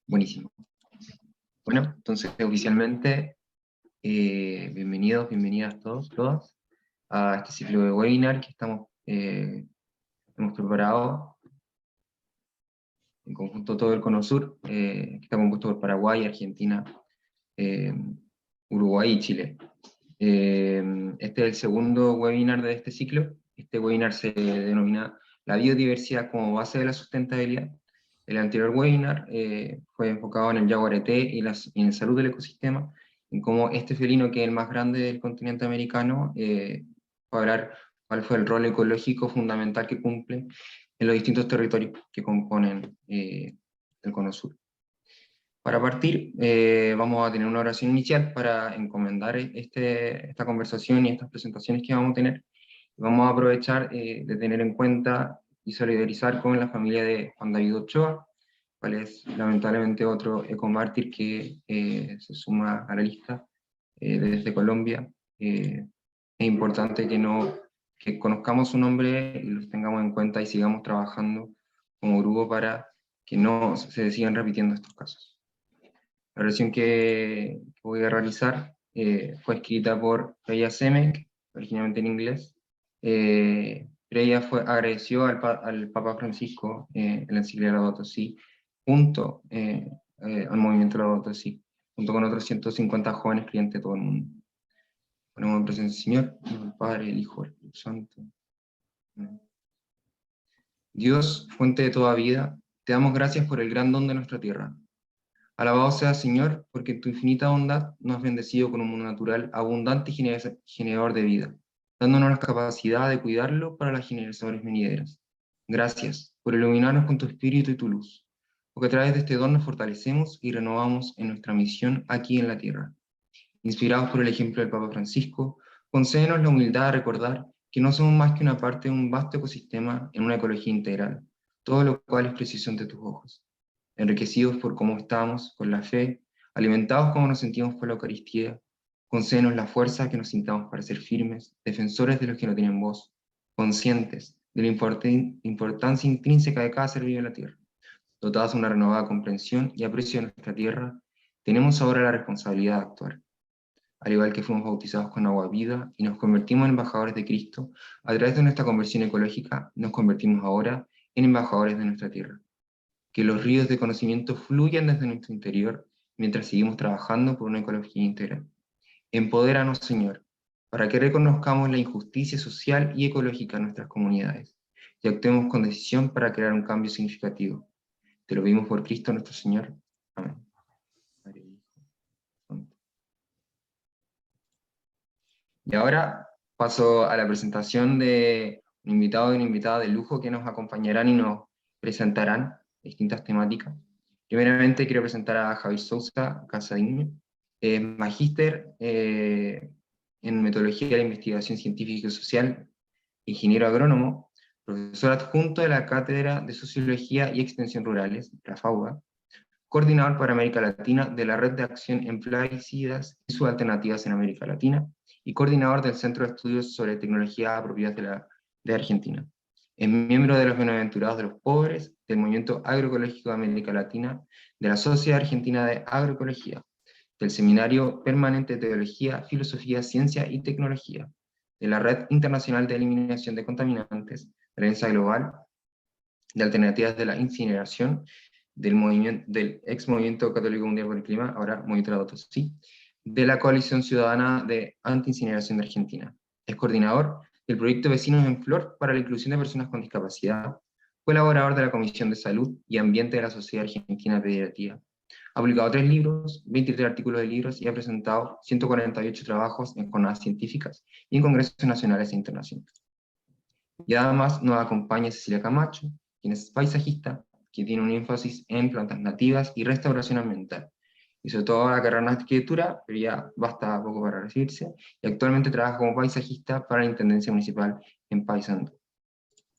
Buenísimo. Bueno, entonces oficialmente, bienvenidos, bienvenidas todos, todas, a este ciclo de webinar que hemos preparado en conjunto todo el Cono Sur, que está compuesto por Paraguay, Argentina, eh, Uruguay y Chile. Este es el segundo webinar de este ciclo. Este webinar se denomina La biodiversidad como base de la sustentabilidad. El anterior webinar fue enfocado en el yaguareté y en la salud del ecosistema, en cómo este felino, que es el más grande del continente americano, va a hablar cuál fue el rol ecológico fundamental que cumple en los distintos territorios que componen el Cono Sur. Para partir, vamos a tener una oración inicial para encomendar esta conversación y estas presentaciones que vamos a tener. Vamos a aprovechar de tener en cuenta y solidarizar con la familia de Juan David Ochoa, cual es lamentablemente otro ecomártir que se suma a la lista desde Colombia. Es importante que conozcamos su nombre y los tengamos en cuenta y sigamos trabajando como grupo para que no se sigan repitiendo estos casos. La versión que voy a realizar fue escrita por Freya Semek, originalmente en inglés. Pero ella agradeció al Papa Francisco en la encíclica Laudato Si, junto al movimiento Laudato Si, junto con otros 150 jóvenes creyentes de todo el mundo. Ponemos en presencia del Señor, el Padre, el Hijo, el Espíritu Santo. Dios, fuente de toda vida, te damos gracias por el gran don de nuestra tierra. Alabado sea, Señor, porque en tu infinita bondad nos has bendecido con un mundo natural abundante y generador de vida, dándonos la capacidad de cuidarlo para las generaciones venideras. Gracias por iluminarnos con tu espíritu y tu luz, porque a través de este don nos fortalecemos y renovamos en nuestra misión aquí en la tierra. Inspirados por el ejemplo del Papa Francisco, concédenos la humildad de recordar que no somos más que una parte de un vasto ecosistema en una ecología integral, todo lo cual es precisión de tus ojos. Enriquecidos por cómo estamos, con la fe, alimentados como nos sentimos por la Eucaristía, concédenos la fuerza que nos sintamos para ser firmes, defensores de los que no tienen voz, conscientes de la importancia intrínseca de cada ser vivo en la tierra. Dotados de una renovada comprensión y aprecio de nuestra tierra, tenemos ahora la responsabilidad de actuar. Al igual que fuimos bautizados con agua vida y nos convertimos en embajadores de Cristo, a través de nuestra conversión ecológica nos convertimos ahora en embajadores de nuestra tierra. Que los ríos de conocimiento fluyan desde nuestro interior mientras seguimos trabajando por una ecología integral. Empodéranos, Señor, para que reconozcamos la injusticia social y ecológica en nuestras comunidades y actuemos con decisión para crear un cambio significativo. Te lo pedimos por Cristo nuestro Señor. Amén. Y ahora paso a la presentación de un invitado y una invitada de lujo que nos acompañarán y nos presentarán distintas temáticas. Primeramente quiero presentar a Javier Sousa Casadiño, magíster en metodología de la investigación científica y social, ingeniero agrónomo, profesor adjunto de la Cátedra de Sociología y Extensión Rurales, la FAUA, coordinador para América Latina de la Red de Acción en Plaguicidas y sus Alternativas en América Latina, y coordinador del Centro de Estudios sobre Tecnología Apropiada de Argentina. Es miembro de los Bienaventurados de los Pobres, del Movimiento Agroecológico de América Latina, de la Sociedad Argentina de Agroecología, del Seminario Permanente de Teología, Filosofía, Ciencia y Tecnología, de la Red Internacional de Eliminación de Contaminantes, de la Alianza Global de Alternativas de la Incineración, del ex Movimiento Católico Mundial por el Clima, ahora Movimiento Laudato Si, de la Coalición Ciudadana de Anti-Incineración de Argentina. Es coordinador del proyecto Vecinos en Flor para la inclusión de personas con discapacidad, colaborador de la Comisión de Salud y Ambiente de la Sociedad Argentina de Pediatría. Ha publicado 3 libros, 23 artículos de libros y ha presentado 148 trabajos en jornadas científicas y en congresos nacionales e internacionales. Y además nos acompaña Cecilia Camacho, quien es paisajista, que tiene un énfasis en plantas nativas y restauración ambiental. Hizo toda la carrera en arquitectura, pero ya basta poco para recibirse, y actualmente trabaja como paisajista para la Intendencia Municipal en Paysandú.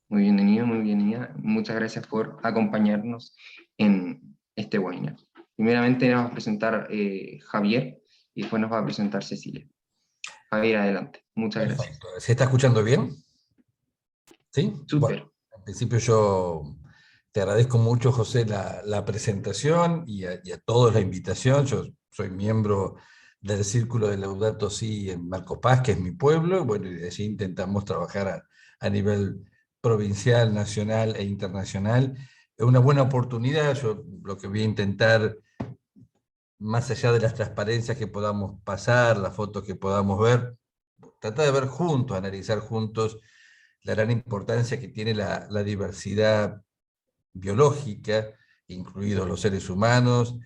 Muy bienvenido, muy bienvenida. Muchas gracias por acompañarnos en este webinar. Primeramente nos va a presentar Javier, y después nos va a presentar Cecilia. Javier, adelante. Muchas gracias. ¿Se está escuchando bien? ¿Sí? Súper. Bueno, en principio yo Te agradezco mucho, José, la presentación y a todos la invitación. Yo soy miembro del Círculo de Laudato Si en Marco Paz, que es mi pueblo, bueno, y de allí intentamos trabajar a nivel provincial, nacional e internacional. Es una buena oportunidad. Yo lo que voy a intentar, más allá de las transparencias que podamos pasar, las fotos que podamos ver, tratar de ver juntos, analizar juntos la gran importancia que tiene la diversidad biológica, incluidos los seres humanos,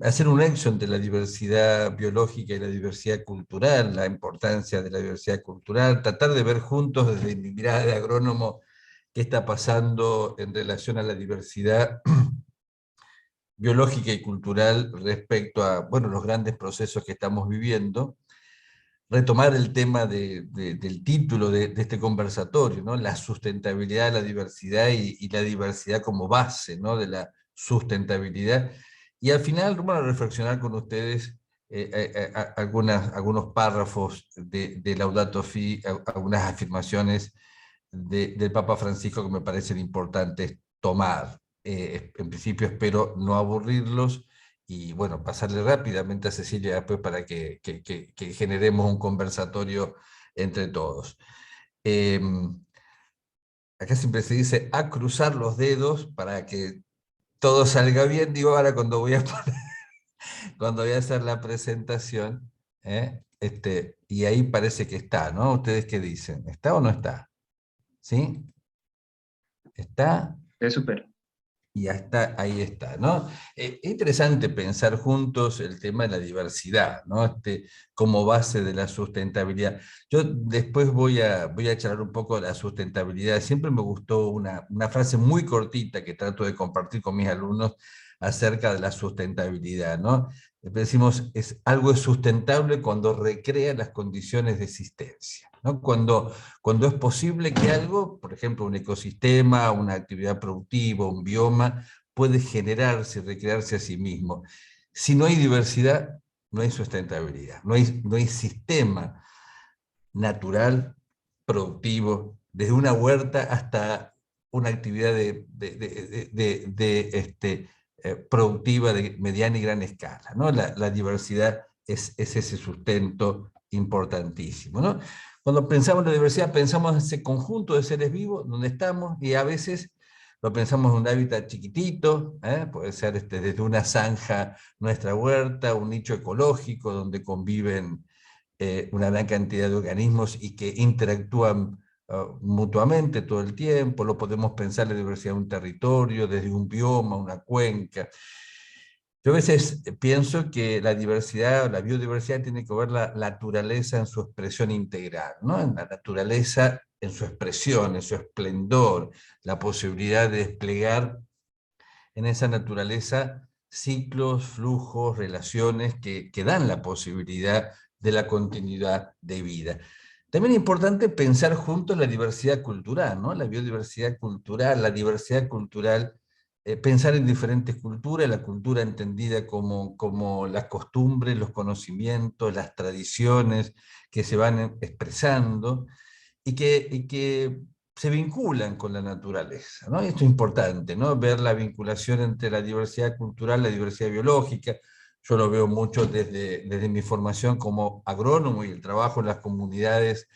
hacer un nexo entre la diversidad biológica y la diversidad cultural, la importancia de la diversidad cultural, tratar de ver juntos desde mi mirada de agrónomo qué está pasando en relación a la diversidad biológica y cultural respecto a, bueno, los grandes procesos que estamos viviendo. Retomar el tema del título de este conversatorio, ¿no? La sustentabilidad, la diversidad y la diversidad como base, ¿no? De la sustentabilidad. Y al final, bueno, reflexionar con ustedes algunos párrafos de Laudato Si, algunas afirmaciones del Papa Francisco que me parecen importantes tomar. En principio espero no aburrirlos y bueno, pasarle rápidamente a Cecilia después para que generemos un conversatorio entre todos. Eh, Acá siempre se dice a cruzar los dedos para que todo salga bien. Digo, ahora cuando voy a, cuando voy a hacer la presentación, y ahí parece que está, ¿no? ¿Ustedes qué dicen? ¿Está o no está? ¿Sí? ¿Está? Es súper. Y hasta ahí está, ¿no? Es interesante pensar juntos el tema de la diversidad, ¿no? Como base de la sustentabilidad. Yo después voy a charlar un poco de la sustentabilidad. Siempre me gustó una frase muy cortita que trato de compartir con mis alumnos acerca de la sustentabilidad, ¿no? Decimos, algo es sustentable cuando recrea las condiciones de existencia, ¿no? Cuando es posible que algo, por ejemplo, un ecosistema, una actividad productiva, un bioma, puede generarse, recrearse a sí mismo. Si no hay diversidad, no hay sustentabilidad, no hay sistema natural, productivo, desde una huerta hasta una actividad productiva de mediana y gran escala, ¿no? La diversidad es ese sustento importantísimo, ¿no? Cuando pensamos en la diversidad, pensamos en ese conjunto de seres vivos donde estamos y a veces lo pensamos en un hábitat chiquitito, puede ser desde una zanja, nuestra huerta, un nicho ecológico donde conviven una gran cantidad de organismos y que interactúan mutuamente todo el tiempo. Lo podemos pensar en la diversidad de un territorio, desde un bioma, una cuenca. Yo a veces pienso que la diversidad, la biodiversidad tiene que ver la naturaleza en su expresión integral, ¿no? En la naturaleza en su expresión, en su esplendor, la posibilidad de desplegar en esa naturaleza ciclos, flujos, relaciones que dan la posibilidad de la continuidad de vida. También es importante pensar juntos la diversidad cultural, ¿no? La biodiversidad cultural, la diversidad cultural, pensar en diferentes culturas, la cultura entendida como las costumbres, los conocimientos, las tradiciones que se van expresando, y que se vinculan con la naturaleza, ¿no? Esto es importante, ¿no? Ver la vinculación entre la diversidad cultural, la diversidad biológica. Yo lo veo mucho desde mi formación como agrónomo y el trabajo en las comunidades,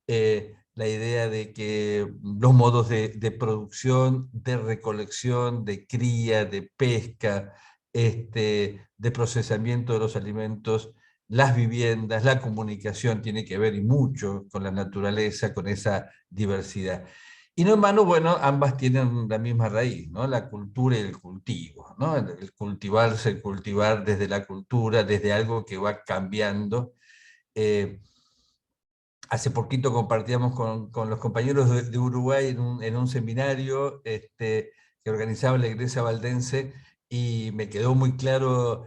la idea de que los modos de producción, de recolección, de cría, de pesca, de procesamiento de los alimentos, las viviendas, la comunicación tiene que ver y mucho con la naturaleza, con esa diversidad. Y no en vano, bueno, ambas tienen la misma raíz, ¿no? La cultura y el cultivo, ¿no? El cultivarse, el cultivar desde la cultura, desde algo que va cambiando. Eh, Hace poquito compartíamos con los compañeros de Uruguay en un seminario que organizaba la Iglesia Valdense y me quedó muy claro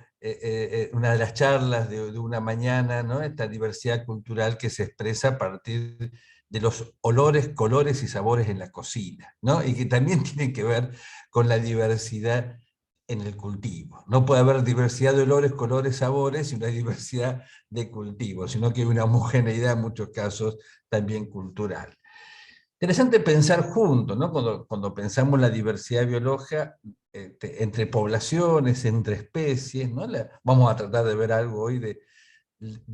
una de las charlas de una mañana, ¿no? Esta diversidad cultural que se expresa a partir de los olores, colores y sabores en la cocina, ¿no? Y que también tienen que ver con la diversidad en el cultivo. No puede haber diversidad de olores, colores, sabores y una diversidad de cultivo, sino que hay una homogeneidad en muchos casos también cultural. Interesante pensar juntos, ¿no? Cuando pensamos la diversidad biológica entre poblaciones, entre especies, ¿no? Vamos a tratar de ver algo hoy de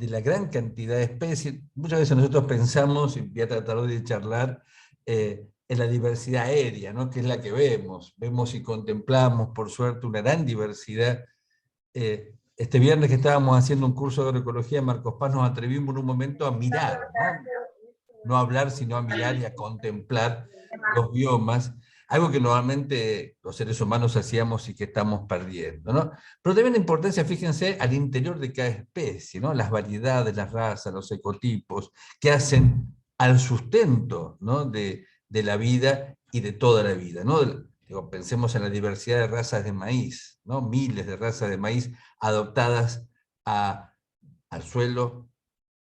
la gran cantidad de especies. Muchas veces nosotros pensamos, y voy a tratar de charlar, en la diversidad aérea, ¿no? Que es la que vemos. Vemos y contemplamos, por suerte, una gran diversidad. Este viernes que estábamos haciendo un curso de agroecología en Marcos Paz, nos atrevimos en un momento a mirar, ¿no? No a hablar, sino a mirar y a contemplar los biomas, algo que normalmente los seres humanos hacíamos y que estamos perdiendo, ¿no? Pero también la importancia, fíjense, al interior de cada especie, ¿no? Las variedades, las razas, los ecotipos, que hacen al sustento, ¿no? de la vida y de toda la vida, ¿no? Digo, pensemos en la diversidad de razas de maíz, ¿no? Miles de razas de maíz adoptadas al suelo,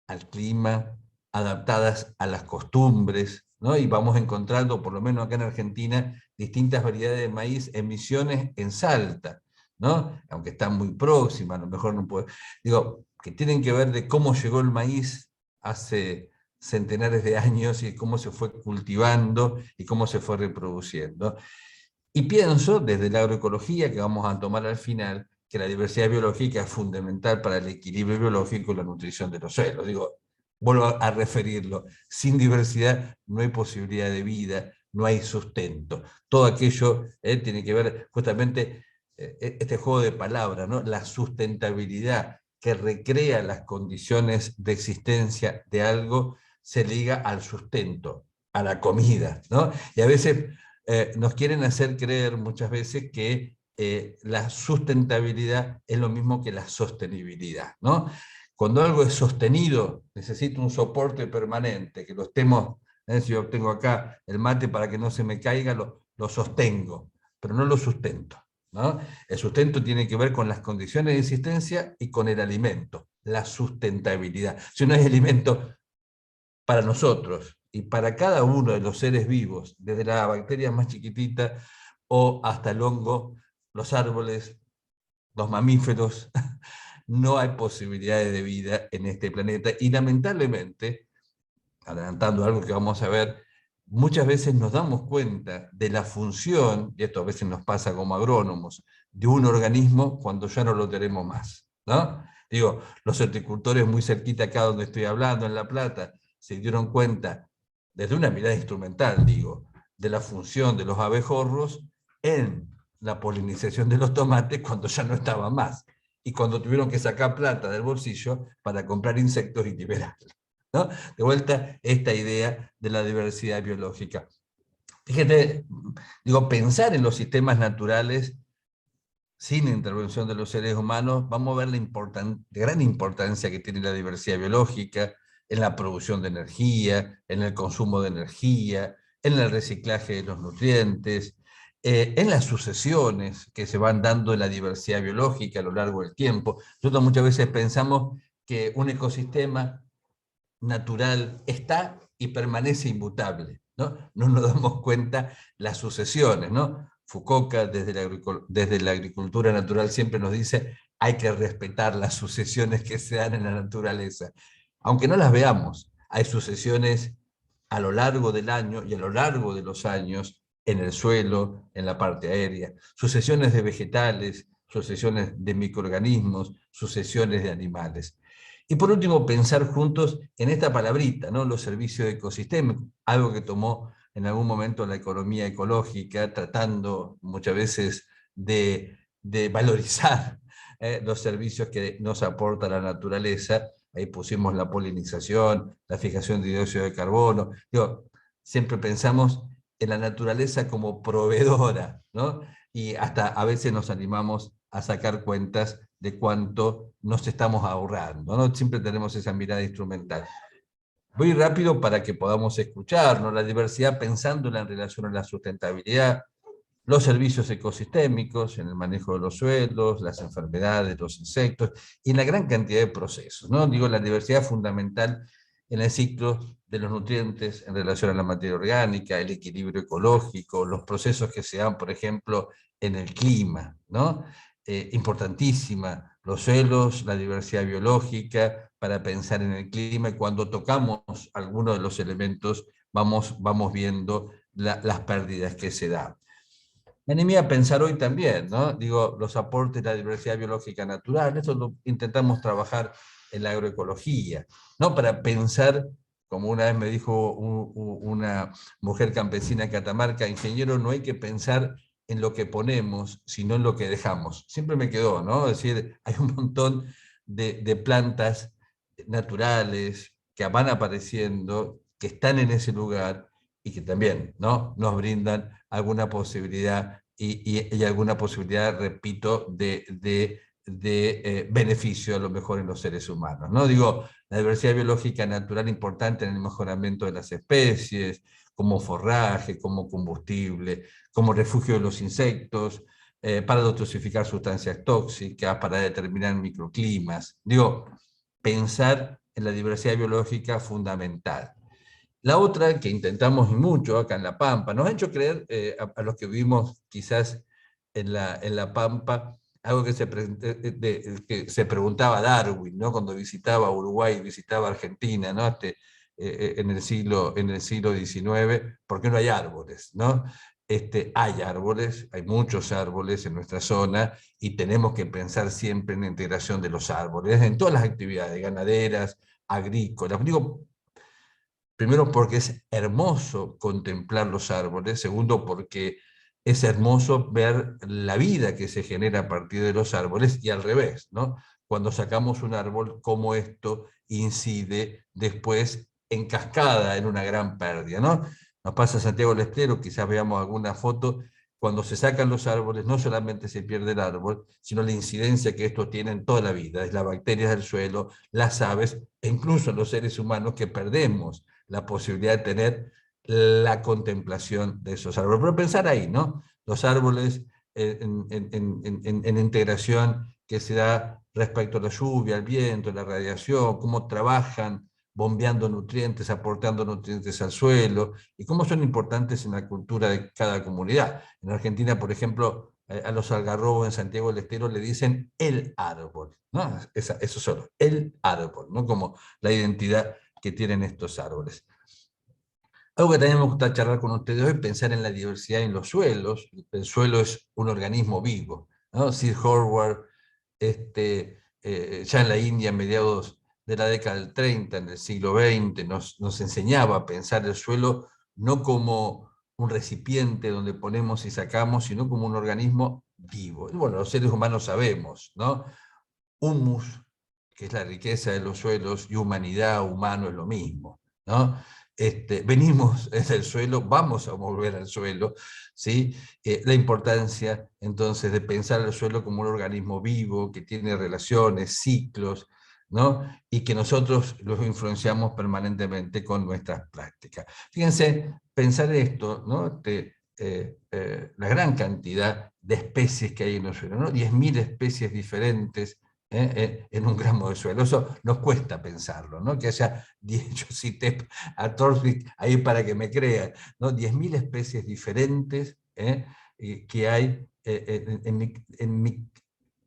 al clima, adaptadas a las costumbres, ¿no? Y vamos encontrando, por lo menos acá en Argentina, distintas variedades de maíz en Misiones, en Salta, ¿no? Aunque están muy próximas, a lo mejor no puedo. Digo, que tienen que ver de cómo llegó el maíz hace centenares de años y cómo se fue cultivando y cómo se fue reproduciendo. Y pienso, desde la agroecología, que vamos a tomar al final, que la diversidad biológica es fundamental para el equilibrio biológico y la nutrición de los suelos. Digo, vuelvo a referirlo, sin diversidad no hay posibilidad de vida, no hay sustento. Todo aquello tiene que ver justamente este juego de palabras, ¿no? La sustentabilidad que recrea las condiciones de existencia de algo se liga al sustento, a la comida, ¿no? Y a veces nos quieren hacer creer muchas veces que la sustentabilidad es lo mismo que la sostenibilidad, ¿no? Cuando algo es sostenido, necesita un soporte permanente, que lo estemos, si yo tengo acá el mate para que no se me caiga, lo sostengo, pero no lo sustento, ¿no? El sustento tiene que ver con las condiciones de existencia y con el alimento, la sustentabilidad. Si no hay alimento para nosotros y para cada uno de los seres vivos, desde la bacteria más chiquitita o hasta el hongo, los árboles, los mamíferos, no hay posibilidades de vida en este planeta. Y lamentablemente, adelantando algo que vamos a ver, muchas veces nos damos cuenta de la función, y esto a veces nos pasa como agrónomos, de un organismo cuando ya no lo tenemos más, ¿no? Digo, los horticultores muy cerquita acá donde estoy hablando, en La Plata, se dieron cuenta, desde una mirada instrumental, digo, de la función de los abejorros en la polinización de los tomates cuando ya no estaba más, y cuando tuvieron que sacar plata del bolsillo para comprar insectos y liberarlos, ¿no? De vuelta, esta idea de la diversidad biológica. Fíjate, digo, pensar en los sistemas naturales sin intervención de los seres humanos, vamos a ver la gran importancia que tiene la diversidad biológica en la producción de energía, en el consumo de energía, en el reciclaje de los nutrientes, en las sucesiones que se van dando en la diversidad biológica a lo largo del tiempo. Nosotros muchas veces pensamos que un ecosistema natural está y permanece inmutable, ¿no? No nos damos cuenta las sucesiones, ¿no? Fukuoka desde la agricultura natural siempre nos dice hay que respetar las sucesiones que se dan en la naturaleza. Aunque no las veamos, hay sucesiones a lo largo del año y a lo largo de los años en el suelo, en la parte aérea, sucesiones de vegetales, sucesiones de microorganismos, sucesiones de animales. Y por último, pensar juntos en esta palabrita, ¿no? Los servicios ecosistémicos, algo que tomó en algún momento la economía ecológica, tratando muchas veces de valorizar los servicios que nos aporta la naturaleza. Ahí pusimos la polinización, la fijación de dióxido de carbono. Digo, siempre pensamos en la naturaleza como proveedora, ¿no? Y hasta a veces nos animamos a sacar cuentas de cuánto nos estamos ahorrando, ¿no? Siempre tenemos esa mirada instrumental. Voy rápido para que podamos escucharnos, la diversidad pensándola en relación a la sustentabilidad, los servicios ecosistémicos en el manejo de los suelos, las enfermedades, los insectos, y en la gran cantidad de procesos, ¿no? Digo, la diversidad fundamental en el ciclo de los nutrientes en relación a la materia orgánica, el equilibrio ecológico, los procesos que se dan, por ejemplo, en el clima, ¿no? Importantísima, los suelos, la diversidad biológica, para pensar en el clima, y cuando tocamos algunos de los elementos vamos viendo las pérdidas que se dan. Me animé a pensar hoy también, ¿no? Digo, los aportes de la diversidad biológica natural, eso lo intentamos trabajar en la agroecología, ¿no? Para pensar, como una vez me dijo una mujer campesina en Catamarca, ingeniero, no hay que pensar en lo que ponemos, sino en lo que dejamos. Siempre me quedó, ¿no? Es decir, hay un montón de plantas naturales que van apareciendo, que están en ese lugar y que también, ¿no?, nos brindan alguna posibilidad y alguna posibilidad, repito, de beneficio a lo mejor en los seres humanos, ¿no? Digo, la diversidad biológica natural importante en el mejoramiento de las especies, como forraje, como combustible, como refugio de los insectos, para dosificar sustancias tóxicas, para determinar microclimas. Digo, pensar en la diversidad biológica fundamental. La otra que intentamos y mucho acá en La Pampa, nos ha hecho creer a los que vivimos quizás en la Pampa, algo que se preguntaba Darwin, ¿no? Cuando visitaba Uruguay, visitaba Argentina, ¿no? En el siglo XIX, ¿por qué no hay árboles? ¿No? Hay árboles, hay muchos árboles en nuestra zona y tenemos que pensar siempre en la integración de los árboles, en todas las actividades ganaderas, agrícolas. Digo, primero porque es hermoso contemplar los árboles, segundo porque es hermoso ver la vida que se genera a partir de los árboles y al revés, ¿no? Cuando sacamos un árbol, cómo esto incide después en cascada en una gran pérdida, ¿no? Nos pasa a Santiago del Estero, quizás veamos alguna foto, cuando se sacan los árboles no solamente se pierde el árbol, sino la incidencia que esto tiene en toda la vida, es las bacterias del suelo, las aves e incluso los seres humanos que perdemos la posibilidad de tener la contemplación de esos árboles. Pero pensar ahí, ¿no? Los árboles en integración que se da respecto a la lluvia, al viento, a la radiación, cómo trabajan bombeando nutrientes, aportando nutrientes al suelo, y cómo son importantes en la cultura de cada comunidad. En Argentina, por ejemplo, a los algarrobos en Santiago del Estero le dicen el árbol, ¿no? Eso solo, el árbol, ¿no? Como la identidad que tienen estos árboles. Algo que también me gusta charlar con ustedes hoy es pensar en la diversidad en los suelos. El suelo es un organismo vivo, ¿no? Sid Howard, ya en la India, a mediados de la década del 30, en el siglo XX, nos enseñaba a pensar el suelo no como un recipiente donde ponemos y sacamos, sino como un organismo vivo. Y bueno, los seres humanos sabemos, ¿no? Humus, que es la riqueza de los suelos, y humanidad, humano, es lo mismo, ¿no? Venimos del suelo, vamos a volver al suelo, ¿sí? La importancia, entonces, de pensar el suelo como un organismo vivo, que tiene relaciones, ciclos, ¿no? Y que nosotros los influenciamos permanentemente con nuestras prácticas. Fíjense, pensar esto, ¿no? La gran cantidad de especies que hay en los suelos, ¿no? 10.000 especies diferentes, en un gramo de suelo. Eso nos cuesta pensarlo, ¿no? Que haya 10, yo cité a Thorndike ahí para que me crean, ¿no? 10.000 especies diferentes que hay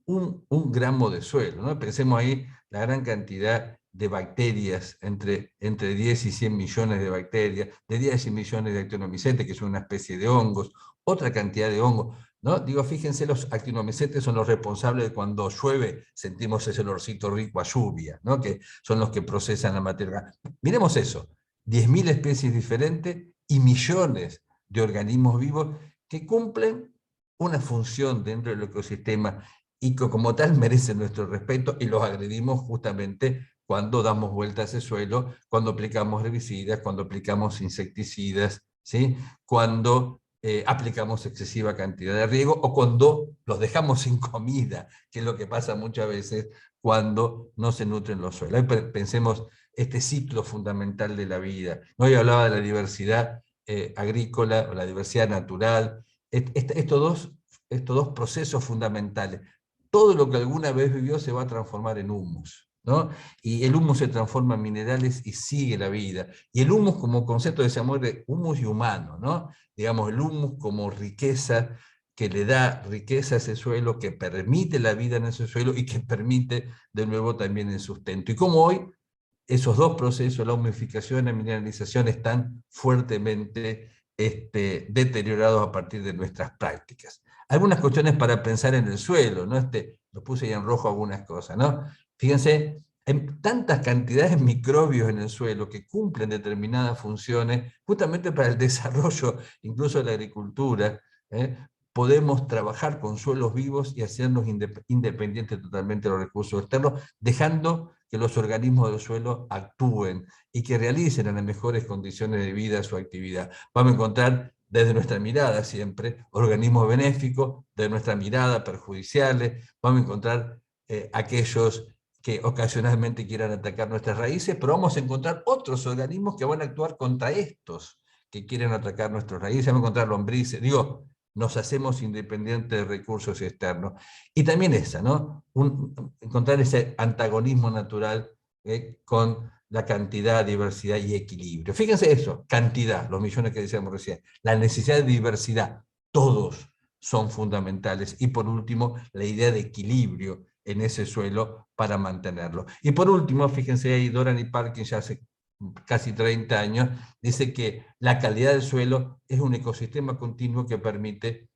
un gramo de suelo, ¿no? Pensemos ahí la gran cantidad de bacterias, entre 10 y 100 millones de bacterias, de 10 y millones de actinomycetes, que son una especie de hongos, otra cantidad de hongos, ¿no? Digo, fíjense, los actinomycetes son los responsables de cuando llueve, sentimos ese olorcito rico a lluvia, ¿no? Que son los que procesan la materia. Miremos eso, 10.000 especies diferentes y millones de organismos vivos que cumplen una función dentro del ecosistema y que como tal merecen nuestro respeto, y los agredimos justamente cuando damos vuelta a ese suelo, cuando aplicamos herbicidas, cuando aplicamos insecticidas, ¿sí? Cuando aplicamos excesiva cantidad de riego o cuando los dejamos sin comida, que es lo que pasa muchas veces cuando no se nutren los suelos. Pensemos este ciclo fundamental de la vida. Hoy hablaba de la diversidad agrícola o la diversidad natural, estos dos procesos fundamentales. Todo lo que alguna vez vivió se va a transformar en humus, ¿no? Y el humus se transforma en minerales y sigue la vida. Y el humus como concepto de de humus y humano, ¿no? Digamos, el humus como riqueza que le da riqueza a ese suelo, que permite la vida en ese suelo y que permite de nuevo también el sustento. Y como hoy esos dos procesos, la humidificación y la mineralización, están fuertemente deteriorados a partir de nuestras prácticas. Algunas cuestiones para pensar en el suelo, ¿no? Lo puse ahí en rojo algunas cosas, ¿no? Fíjense, hay tantas cantidades de microbios en el suelo que cumplen determinadas funciones justamente para el desarrollo incluso de la agricultura. Podemos trabajar con suelos vivos y hacernos independientes totalmente de los recursos externos, dejando que los organismos del suelo actúen y que realicen en las mejores condiciones de vida su actividad. Vamos a encontrar desde nuestra mirada siempre organismos benéficos, de nuestra mirada perjudiciales, vamos a encontrar aquellos que ocasionalmente quieran atacar nuestras raíces, pero vamos a encontrar otros organismos que van a actuar contra estos que quieren atacar nuestras raíces, vamos a encontrar lombrices, nos hacemos independientes de recursos externos. Y también esa, ¿no? Encontrar ese antagonismo natural con la cantidad, diversidad y equilibrio. Fíjense eso, cantidad, los millones que decíamos recién, la necesidad de diversidad, todos son fundamentales. Y por último, la idea de equilibrio en ese suelo para mantenerlo. Y por último, fíjense ahí, Doran y Parkin ya hace casi 30 años, dice que la calidad del suelo es un ecosistema continuo que permite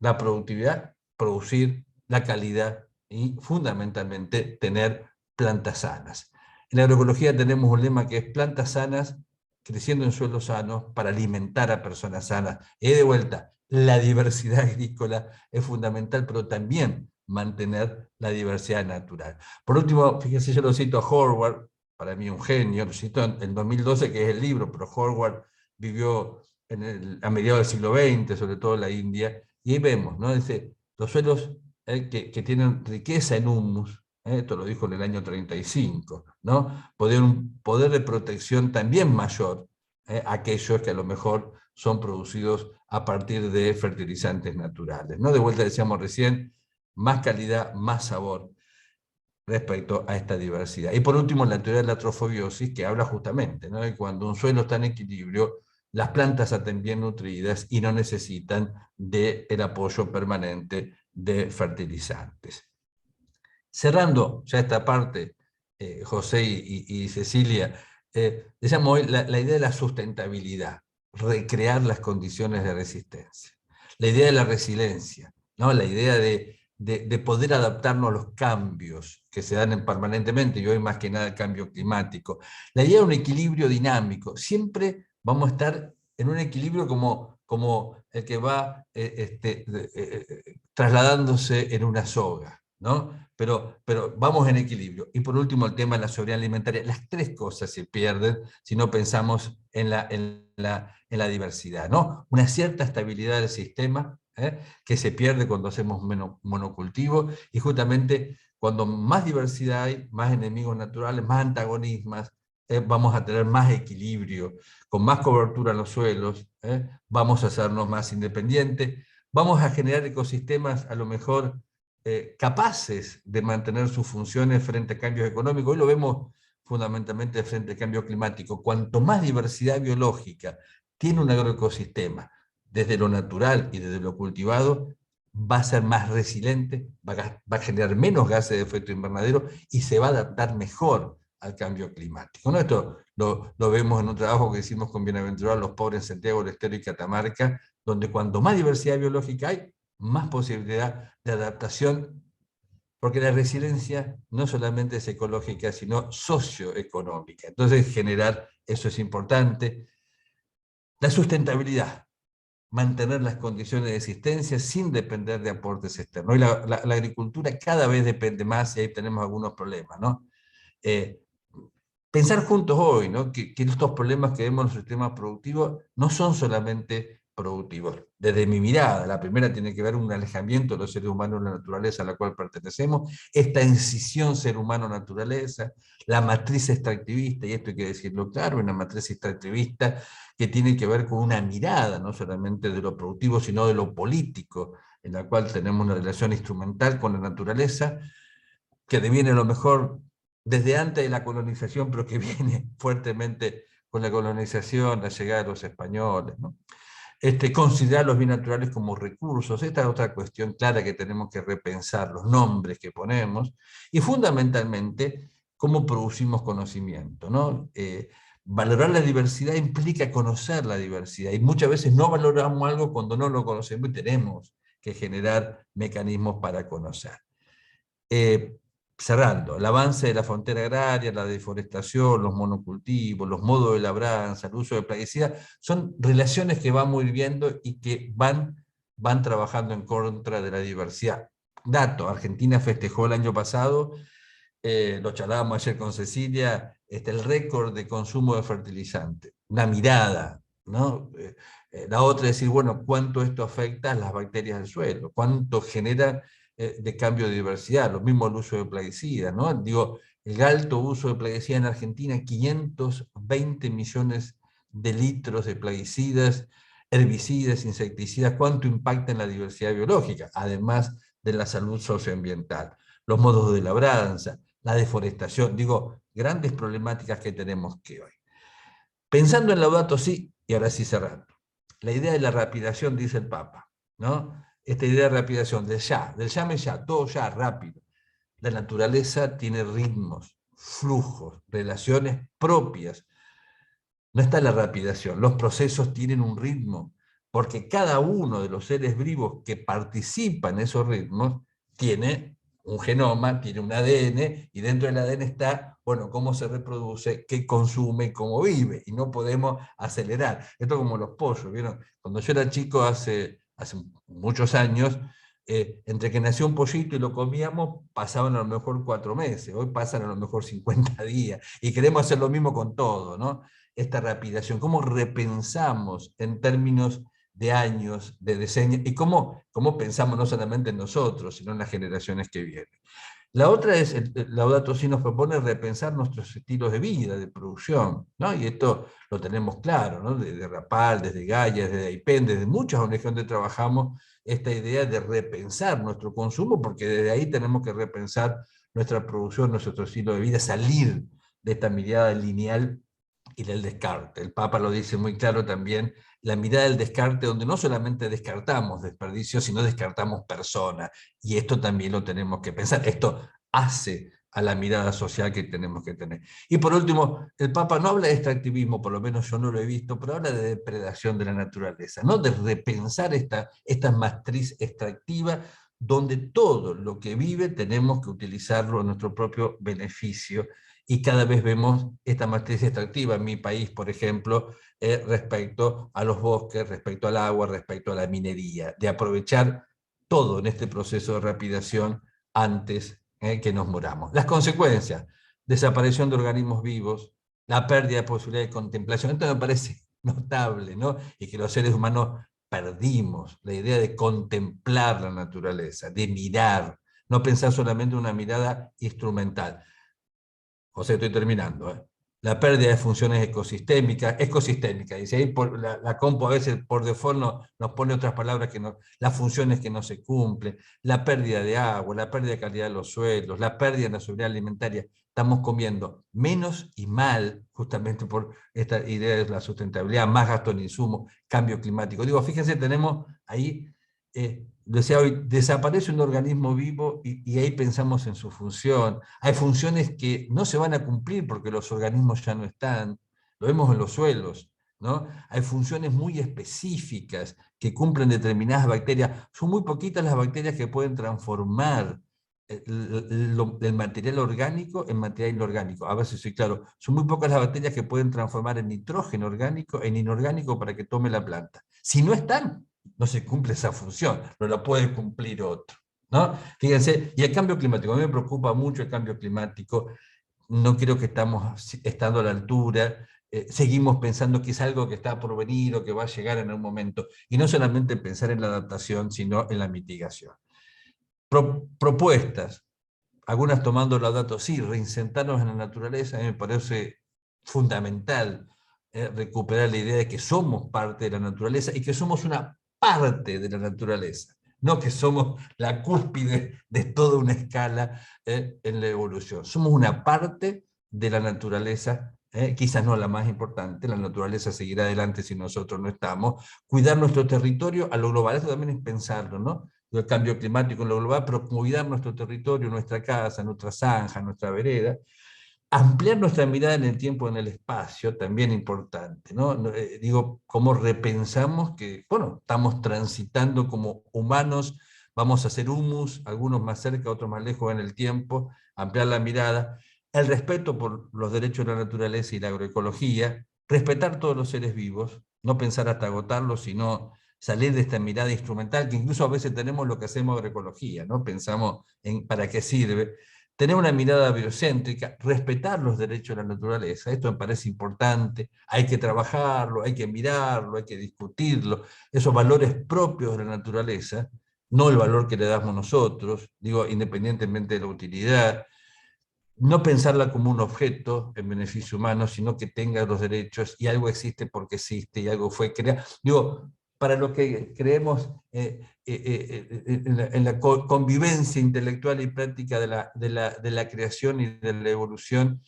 la productividad, producir la calidad y fundamentalmente tener plantas sanas. En la agroecología tenemos un lema que es plantas sanas creciendo en suelos sanos para alimentar a personas sanas. Y de vuelta, la diversidad agrícola es fundamental, pero también mantener la diversidad natural. Por último, fíjense, yo lo cito a Howard, para mí un genio, lo cito en 2012, que es el libro, pero Howard vivió a mediados del siglo XX, sobre todo en la India, y ahí vemos, ¿no? Dice, los suelos que tienen riqueza en humus, esto lo dijo en el año 35, ¿no? Un poder de protección también mayor, aquellos que a lo mejor son producidos a partir de fertilizantes naturales, ¿no? De vuelta decíamos recién, más calidad, más sabor respecto a esta diversidad. Y por último, la teoría de la trofobiosis, que habla justamente, ¿no?, de cuando un suelo está en equilibrio, las plantas están bien nutridas y no necesitan del apoyo permanente de fertilizantes. Cerrando ya esta parte, José y Cecilia, decíamos hoy la idea de la sustentabilidad, recrear las condiciones de resistencia, la idea de la resiliencia, ¿no?, la idea de poder adaptarnos a los cambios que se dan permanentemente, y hoy más que nada el cambio climático. La idea de un equilibrio dinámico, siempre vamos a estar en un equilibrio como el que va trasladándose en una soga, ¿no? Pero vamos en equilibrio. Y por último, el tema de la soberanía alimentaria. Las tres cosas se pierden si no pensamos en la diversidad, ¿no? Una cierta estabilidad del sistema, que se pierde cuando hacemos monocultivo, y justamente cuando más diversidad hay, más enemigos naturales, más antagonismos, vamos a tener más equilibrio, con más cobertura en los suelos, vamos a hacernos más independientes, vamos a generar ecosistemas a lo mejor capaces de mantener sus funciones frente a cambios económicos. Hoy lo vemos fundamentalmente frente al cambio climático. Cuanto más diversidad biológica tiene un agroecosistema, desde lo natural y desde lo cultivado, va a ser más resiliente, va a generar menos gases de efecto invernadero y se va a adaptar mejor al cambio climático, ¿no? Esto lo vemos en un trabajo que hicimos con Bienaventurados los Pobres en Santiago del Estero y Catamarca, donde cuanto más diversidad biológica hay, más posibilidad de adaptación, porque la resiliencia no solamente es ecológica, sino socioeconómica. Entonces, generar eso es importante. La sustentabilidad, mantener las condiciones de existencia sin depender de aportes externos. Y la agricultura cada vez depende más, y ahí tenemos algunos problemas, ¿no? Pensar juntos hoy, ¿no?, que estos problemas que vemos en los sistemas productivos no son solamente productivos. Desde mi mirada, la primera tiene que ver con un alejamiento de los seres humanos de la naturaleza a la cual pertenecemos, esta incisión ser humano-naturaleza, la matriz extractivista, y esto hay que decirlo claro, una matriz extractivista que tiene que ver con una mirada, no solamente de lo productivo, sino de lo político, en la cual tenemos una relación instrumental con la naturaleza, que deviene a lo mejor desde antes de la colonización, pero que viene fuertemente con la colonización, la llegada de los españoles, ¿no? Considerar los bienes naturales como recursos, esta es otra cuestión clara que tenemos que repensar, los nombres que ponemos, y fundamentalmente cómo producimos conocimiento, ¿no? Valorar la diversidad implica conocer la diversidad, y muchas veces no valoramos algo cuando no lo conocemos y tenemos que generar mecanismos para conocer. Cerrando, el avance de la frontera agraria, la deforestación, los monocultivos, los modos de labranza, el uso de plaguicidas, son relaciones que vamos a ir viendo y que van trabajando en contra de la diversidad. Dato, Argentina festejó el año pasado, lo charlábamos ayer con Cecilia, el récord de consumo de fertilizante. Una mirada, ¿no? La otra es decir, bueno, ¿cuánto esto afecta a las bacterias del suelo? ¿Cuánto genera de cambio de diversidad? Lo mismo el uso de plaguicidas, ¿no? Digo, el alto uso de plaguicidas en Argentina, 520 millones de litros de plaguicidas, herbicidas, insecticidas, ¿cuánto impacta en la diversidad biológica? Además de la salud socioambiental. Los modos de labranza, la deforestación, digo, grandes problemáticas que tenemos que hoy. Pensando en Laudato Si, y ahora sí cerrando, la idea de la rapidación, dice el Papa, ¿no? Esta idea de rapidación, del llame ya, todo ya, rápido. La naturaleza tiene ritmos, flujos, relaciones propias. No está la rapidación, los procesos tienen un ritmo, porque cada uno de los seres vivos que participa en esos ritmos tiene un genoma, tiene un ADN, y dentro del ADN está, bueno, cómo se reproduce, qué consume, cómo vive, y no podemos acelerar. Esto como los pollos, ¿vieron? Cuando yo era chico hace muchos años, entre que nació un pollito y lo comíamos, pasaban a lo mejor 4 meses, hoy pasan a lo mejor 50 días, y queremos hacer lo mismo con todo, ¿no? Esta rapidación, cómo repensamos en términos de años, de decenios, y cómo pensamos no solamente en nosotros, sino en las generaciones que vienen. La otra es, Laudato Si nos propone repensar nuestros estilos de vida, de producción, ¿no? Y esto lo tenemos claro, ¿no? Desde Rapal, desde Gaia, desde AIPEN, desde muchas ONG donde trabajamos, esta idea de repensar nuestro consumo, porque desde ahí tenemos que repensar nuestra producción, nuestro estilo de vida, salir de esta mirada lineal y del descarte. El Papa lo dice muy claro también, la mirada del descarte, donde no solamente descartamos desperdicios, sino descartamos personas. Y esto también lo tenemos que pensar. Esto hace a la mirada social que tenemos que tener. Y por último, el Papa no habla de extractivismo, por lo menos yo no lo he visto, pero habla de depredación de la naturaleza, ¿no? De repensar esta matriz extractiva, donde todo lo que vive tenemos que utilizarlo a nuestro propio beneficio, y cada vez vemos esta matriz extractiva en mi país, por ejemplo, respecto a los bosques, respecto al agua, respecto a la minería, de aprovechar todo en este proceso de rapidación antes que nos muramos. Las consecuencias: desaparición de organismos vivos, la pérdida de posibilidad de contemplación. Esto me parece notable, ¿no? Y que los seres humanos perdimos la idea de contemplar la naturaleza, de mirar, no pensar solamente en una mirada instrumental. José, estoy terminando. La pérdida de funciones ecosistémicas, dice ahí, la compo a veces por default nos pone otras palabras que no, las funciones que no se cumplen, la pérdida de agua, la pérdida de calidad de los suelos, la pérdida de la seguridad alimentaria. Estamos comiendo menos y mal, justamente por esta idea de la sustentabilidad, más gasto en insumos, cambio climático. Digo, fíjense, tenemos ahí, decía hoy, desaparece un organismo vivo y ahí pensamos en su función. Hay funciones que no se van a cumplir porque los organismos ya no están, lo vemos en los suelos, ¿no? Hay funciones muy específicas que cumplen determinadas bacterias. Son muy poquitas las bacterias que pueden transformar el material orgánico en material inorgánico. A ver si soy claro. Son muy pocas las bacterias que pueden transformar el nitrógeno orgánico en inorgánico para que tome la planta. Si no están, no se cumple esa función, no la puede cumplir otro, ¿no? Fíjense, y el cambio climático, a mí me preocupa mucho el cambio climático, no creo que estamos estando a la altura, seguimos pensando que es algo que está por venir o que va a llegar en algún momento, y no solamente pensar en la adaptación, sino en la mitigación. Propuestas, algunas tomando Laudato Si, reinsentarnos en la naturaleza, a mí me parece fundamental recuperar la idea de que somos parte de la naturaleza y que somos una parte de la naturaleza, no que somos la cúspide de toda una escala en la evolución. Somos una parte de la naturaleza, quizás no la más importante, la naturaleza seguirá adelante si nosotros no estamos. Cuidar nuestro territorio a lo global, eso también es pensarlo, ¿no? El cambio climático en lo global, pero cuidar nuestro territorio, nuestra casa, nuestra zanja, nuestra vereda. ampliar nuestra mirada en el tiempo y en el espacio, también importante, ¿no? Digo, cómo repensamos que, bueno, estamos transitando como humanos, vamos a hacer humus, algunos más cerca, otros más lejos en el tiempo, ampliar la mirada, el respeto por los derechos de la naturaleza y la agroecología, respetar todos los seres vivos, no pensar hasta agotarlos, sino salir de esta mirada instrumental, que incluso a veces tenemos lo que hacemos agroecología, ¿no? Pensamos en para qué sirve, tener una mirada biocéntrica, respetar los derechos de la naturaleza, esto me parece importante, hay que trabajarlo, hay que mirarlo, hay que discutirlo, esos valores propios de la naturaleza, no el valor que le damos nosotros, digo, independientemente de la utilidad, no pensarla como un objeto en beneficio humano, sino que tenga los derechos y algo existe porque existe y algo fue creado. Digo, para lo que creemos en la convivencia intelectual y práctica de la creación y de la evolución,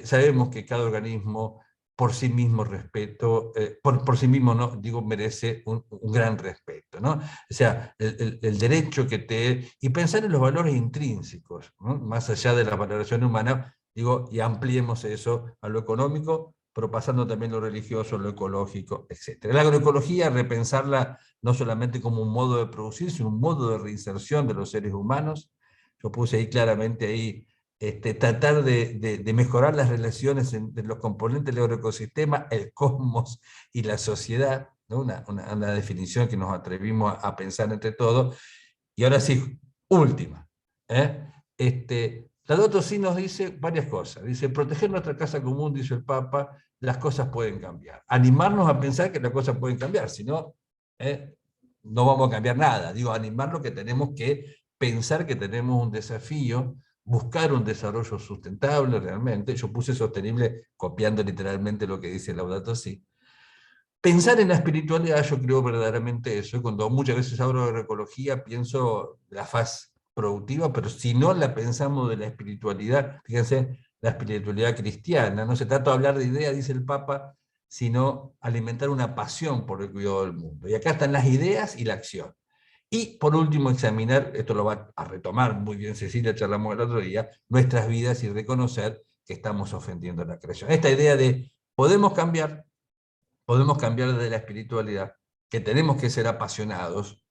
sabemos que cada organismo por sí mismo respeto, por sí mismo no, digo, merece un gran respeto, ¿no? O sea, el derecho que te... Y pensar en los valores intrínsecos, ¿no? Más allá de la valoración humana, digo, y ampliemos eso a lo económico, pero pasando también lo religioso, lo ecológico, etc. La agroecología, repensarla no solamente como un modo de producir, sino un modo de reinserción de los seres humanos. Yo puse ahí claramente ahí tratar de mejorar las relaciones entre los componentes del agroecosistema, el cosmos y la sociedad, ¿no? Una definición que nos atrevimos a pensar entre todos. Y ahora sí, última. ¿Eh? Laudato Si nos dice varias cosas. Dice, proteger nuestra casa común, dice el Papa, las cosas pueden cambiar. Animarnos a pensar que las cosas pueden cambiar, si no, no vamos a cambiar nada. Digo, animarnos que tenemos que pensar que tenemos un desafío, buscar un desarrollo sustentable realmente. Yo puse sostenible copiando literalmente lo que dice Laudato Si. Pensar en la espiritualidad, yo creo verdaderamente eso. Cuando muchas veces hablo de agroecología, pienso la faz productiva, pero si no la pensamos de la espiritualidad, fíjense, la espiritualidad cristiana, no se trata de hablar de ideas, dice el Papa, sino alimentar una pasión por el cuidado del mundo. Y acá están las ideas y la acción. Y por último, examinar, esto lo va a retomar muy bien Cecilia, charlamos el otro día, nuestras vidas y reconocer que estamos ofendiendo a la creación. Esta idea de podemos cambiar desde la espiritualidad, que tenemos que ser apasionados.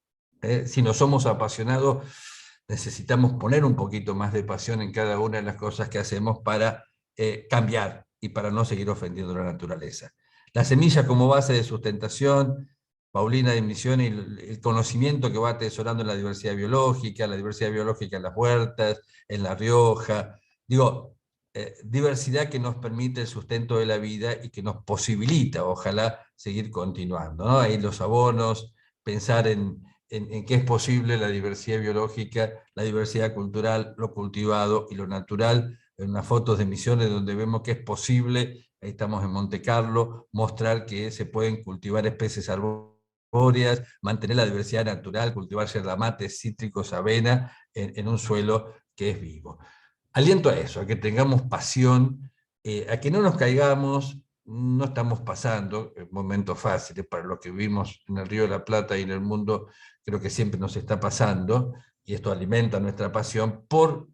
Si no somos apasionados, necesitamos poner un poquito más de pasión en cada una de las cosas que hacemos para cambiar y para no seguir ofendiendo a la naturaleza. La semilla como base de sustentación, Paulina de Misiones, el conocimiento que va atesorando en la diversidad biológica en las huertas, en La Rioja. Digo, diversidad que nos permite el sustento de la vida y que nos posibilita, ojalá, seguir continuando, ¿no? Ahí los abonos, pensar en que es posible la diversidad biológica, la diversidad cultural, lo cultivado y lo natural, en unas fotos de Misiones donde vemos que es posible, ahí estamos en Monte Carlo, mostrar que se pueden cultivar especies arbóreas, mantener la diversidad natural, cultivar yerba mate, cítricos, avena, en un suelo que es vivo. Aliento a eso, a que tengamos pasión, a que no nos caigamos, no estamos pasando momentos fáciles para los que vivimos en el Río de la Plata y en el mundo, creo que siempre nos está pasando, y esto alimenta nuestra pasión por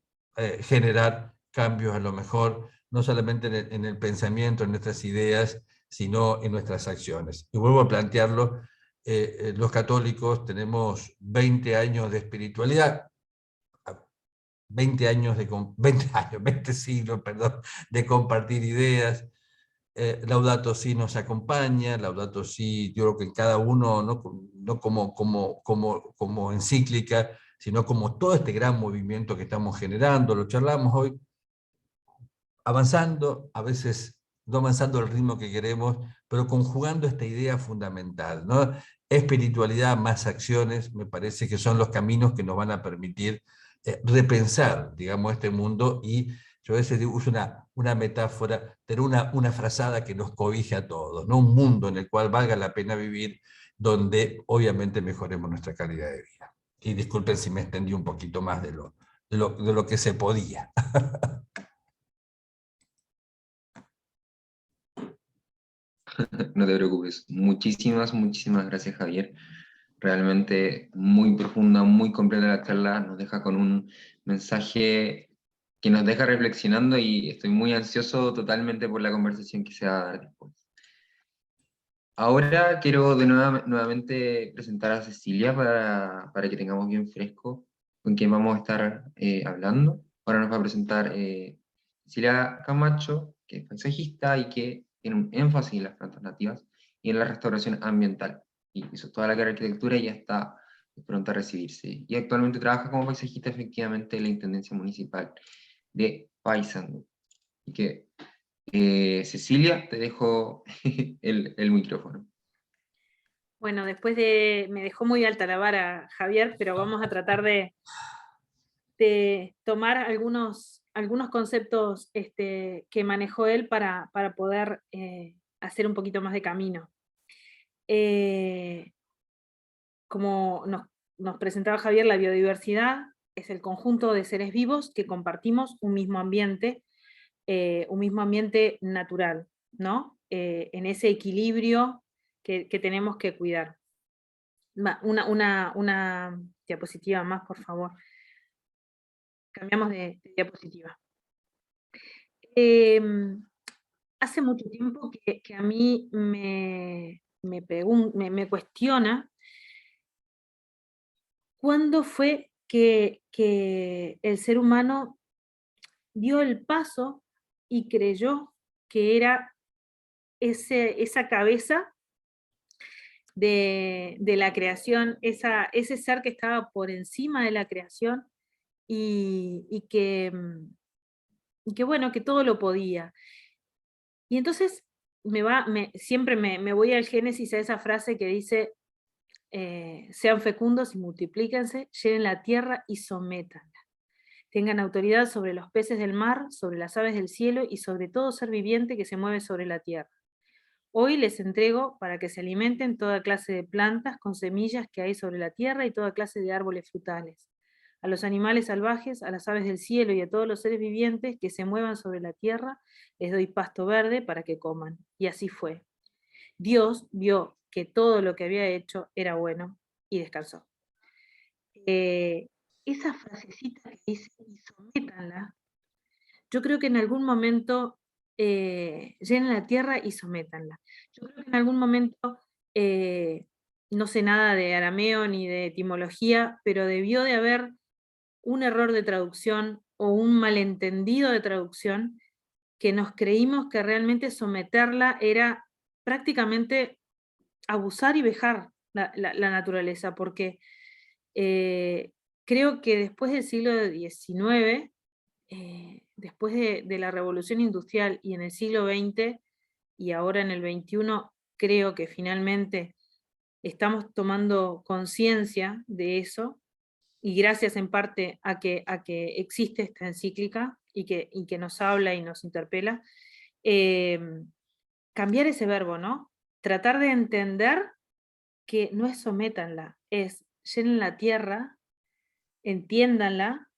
generar cambios a lo mejor, no solamente en el pensamiento, en nuestras ideas, sino en nuestras acciones. Y vuelvo a plantearlo, los católicos tenemos 20 años de espiritualidad, 20 años 20 años, 20 siglos, perdón, de compartir ideas. Laudato Si nos acompaña, Laudato Si, yo creo que en cada uno, no, no como encíclica, sino como todo este gran movimiento que estamos generando, lo charlamos hoy, avanzando, a veces no avanzando al ritmo que queremos, pero conjugando esta idea fundamental, ¿no? Espiritualidad más acciones, me parece que son los caminos que nos van a permitir repensar, digamos, este mundo, y yo a veces uso una metáfora, tener una frazada que nos cobije a todos, ¿no? Un mundo en el cual valga la pena vivir, donde obviamente mejoremos nuestra calidad de vida. Y disculpen si me extendí un poquito más de lo que se podía. No te preocupes. Muchísimas, muchísimas gracias, Javier. Realmente muy profunda, muy completa la charla. Nos deja con un mensaje que nos deja reflexionando y estoy muy ansioso totalmente por la conversación que se va a dar después. Ahora quiero nuevamente presentar a Cecilia para que tengamos bien fresco con quién vamos a estar hablando. Ahora nos va a presentar Cecilia Camacho, que es paisajista y que tiene un énfasis en las plantas nativas y en la restauración ambiental. Y hizo toda la carrera de arquitectura y ya está pronta a recibirse. Y actualmente trabaja como paisajista efectivamente en la Intendencia Municipal de Paysandú. Y que, Cecilia, te dejo el micrófono. Bueno, me dejó muy alta la vara, Javier, pero vamos a tratar de tomar algunos conceptos que manejó él para poder hacer un poquito más de camino. Como nos presentaba Javier, la biodiversidad es el conjunto de seres vivos que compartimos un mismo ambiente natural, ¿no? En ese equilibrio que tenemos que cuidar. Una diapositiva más, por favor. Cambiamos de diapositiva. Hace mucho tiempo que a mí me cuestiona cuándo fue que el ser humano dio el paso y creyó que era esa cabeza de la creación, ese ser que estaba por encima de la creación y que bueno, que todo lo podía. Y entonces siempre me voy al Génesis, a esa frase que dice, sean fecundos y multiplíquense, llenen la tierra y sométanla. Tengan autoridad sobre los peces del mar, sobre las aves del cielo y sobre todo ser viviente que se mueve sobre la tierra. Hoy les entrego para que se alimenten toda clase de plantas con semillas que hay sobre la tierra y toda clase de árboles frutales. A los animales salvajes, a las aves del cielo y a todos los seres vivientes que se muevan sobre la tierra, les doy pasto verde para que coman. Y así fue. Dios vio que todo lo que había hecho era bueno y descansó. Esa frasecita que dice, y sométanla, yo creo que en algún momento llenen la tierra y sométanla. Yo creo que en algún momento, no sé nada de arameo ni de etimología, pero debió de haber un error de traducción o un malentendido de traducción que nos creímos que realmente someterla era prácticamente abusar y vejar la naturaleza, porque creo que después del siglo XIX, después de la revolución industrial y en el siglo XX y ahora en el XXI, creo que finalmente estamos tomando conciencia de eso, y gracias en parte a que existe esta encíclica y que nos habla y nos interpela, cambiar ese verbo, ¿no? Tratar de entender que no es sométanla, es llenen la tierra, entiéndanla,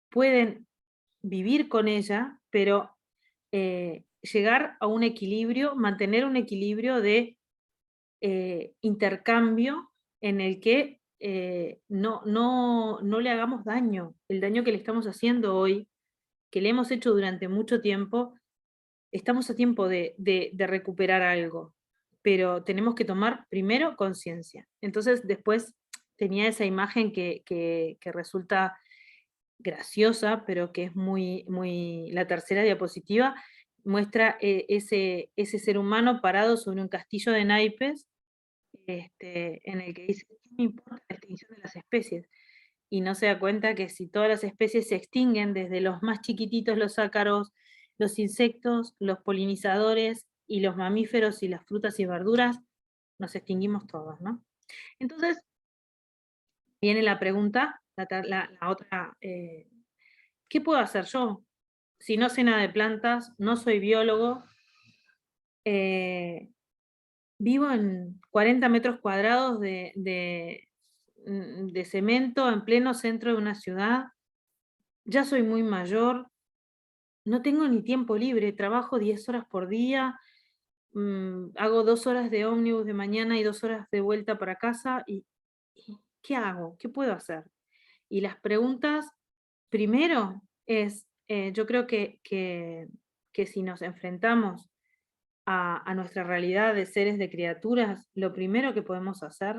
pueden vivir con ella, pero llegar a un equilibrio, mantener un equilibrio de intercambio en el que no le hagamos daño. El daño que le estamos haciendo hoy, que le hemos hecho durante mucho tiempo, estamos a tiempo de recuperar algo, pero tenemos que tomar primero conciencia. Entonces después tenía esa imagen que resulta graciosa, pero que es muy, la tercera diapositiva, muestra ese ser humano parado sobre un castillo de naipes, en el que dice, ¿qué me importa la extinción de las especies? Y no se da cuenta que si todas las especies se extinguen, desde los más chiquititos, los ácaros, los insectos, los polinizadores y los mamíferos y las frutas y verduras, nos extinguimos todos, ¿no? Entonces, viene la pregunta, la otra, ¿qué puedo hacer yo? Si no sé nada de plantas, no soy biólogo, vivo en 40 metros cuadrados de cemento en pleno centro de una ciudad, ya soy muy mayor, no tengo ni tiempo libre, trabajo 10 horas por día, hago 2 horas de ómnibus de mañana y 2 horas de vuelta para casa, y ¿qué hago? ¿Qué puedo hacer? Y las preguntas, primero, es yo creo que si nos enfrentamos a nuestra realidad de seres, de criaturas, lo primero que podemos hacer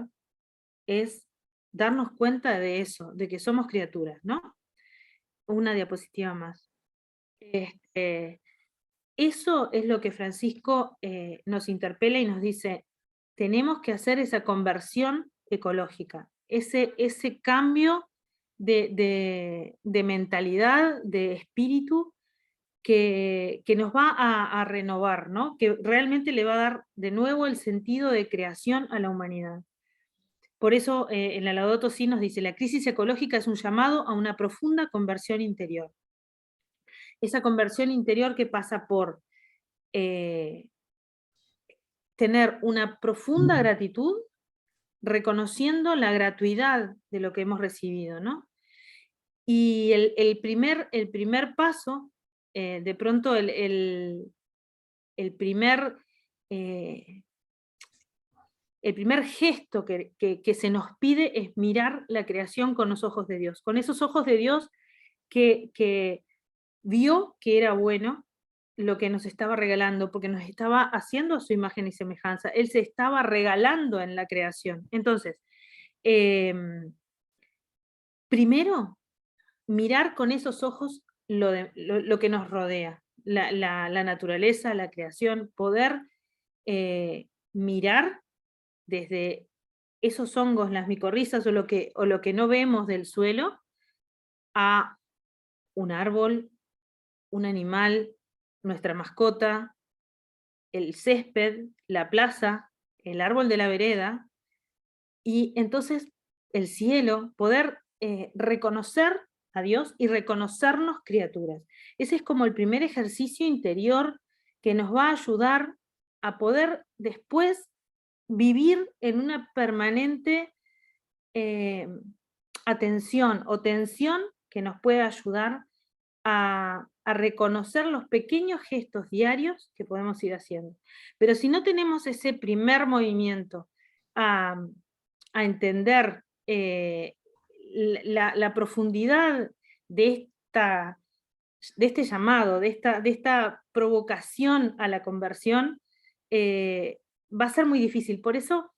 es darnos cuenta de eso, de que somos criaturas, ¿no? Una diapositiva más. Eso es lo que Francisco nos interpela y nos dice, tenemos que hacer esa conversión ecológica, ese cambio de mentalidad, de espíritu, que nos va a renovar, ¿no? Que realmente le va a dar de nuevo el sentido de creación a la humanidad. Por eso en la Laudato Si nos dice, la crisis ecológica es un llamado a una profunda conversión interior. Esa conversión interior que pasa por tener una profunda gratitud, reconociendo la gratuidad de lo que hemos recibido, ¿no? Y el primer paso, de pronto el primer gesto que se nos pide es mirar la creación con los ojos de Dios, con esos ojos de Dios que vio que era bueno lo que nos estaba regalando, porque nos estaba haciendo a su imagen y semejanza. Él se estaba regalando en la creación. Entonces, primero, mirar con esos ojos lo que nos rodea, la naturaleza, la creación, poder mirar desde esos hongos, las micorrizas o lo que no vemos del suelo, a un árbol, un animal, nuestra mascota, el césped, la plaza, el árbol de la vereda, y entonces el cielo, poder reconocer a Dios y reconocernos criaturas. Ese es como el primer ejercicio interior que nos va a ayudar a poder después vivir en una permanente atención o tensión que nos puede ayudar a reconocer los pequeños gestos diarios que podemos ir haciendo. Pero si no tenemos ese primer movimiento a entender la profundidad de este llamado, de esta provocación a la conversión, va a ser muy difícil. Por eso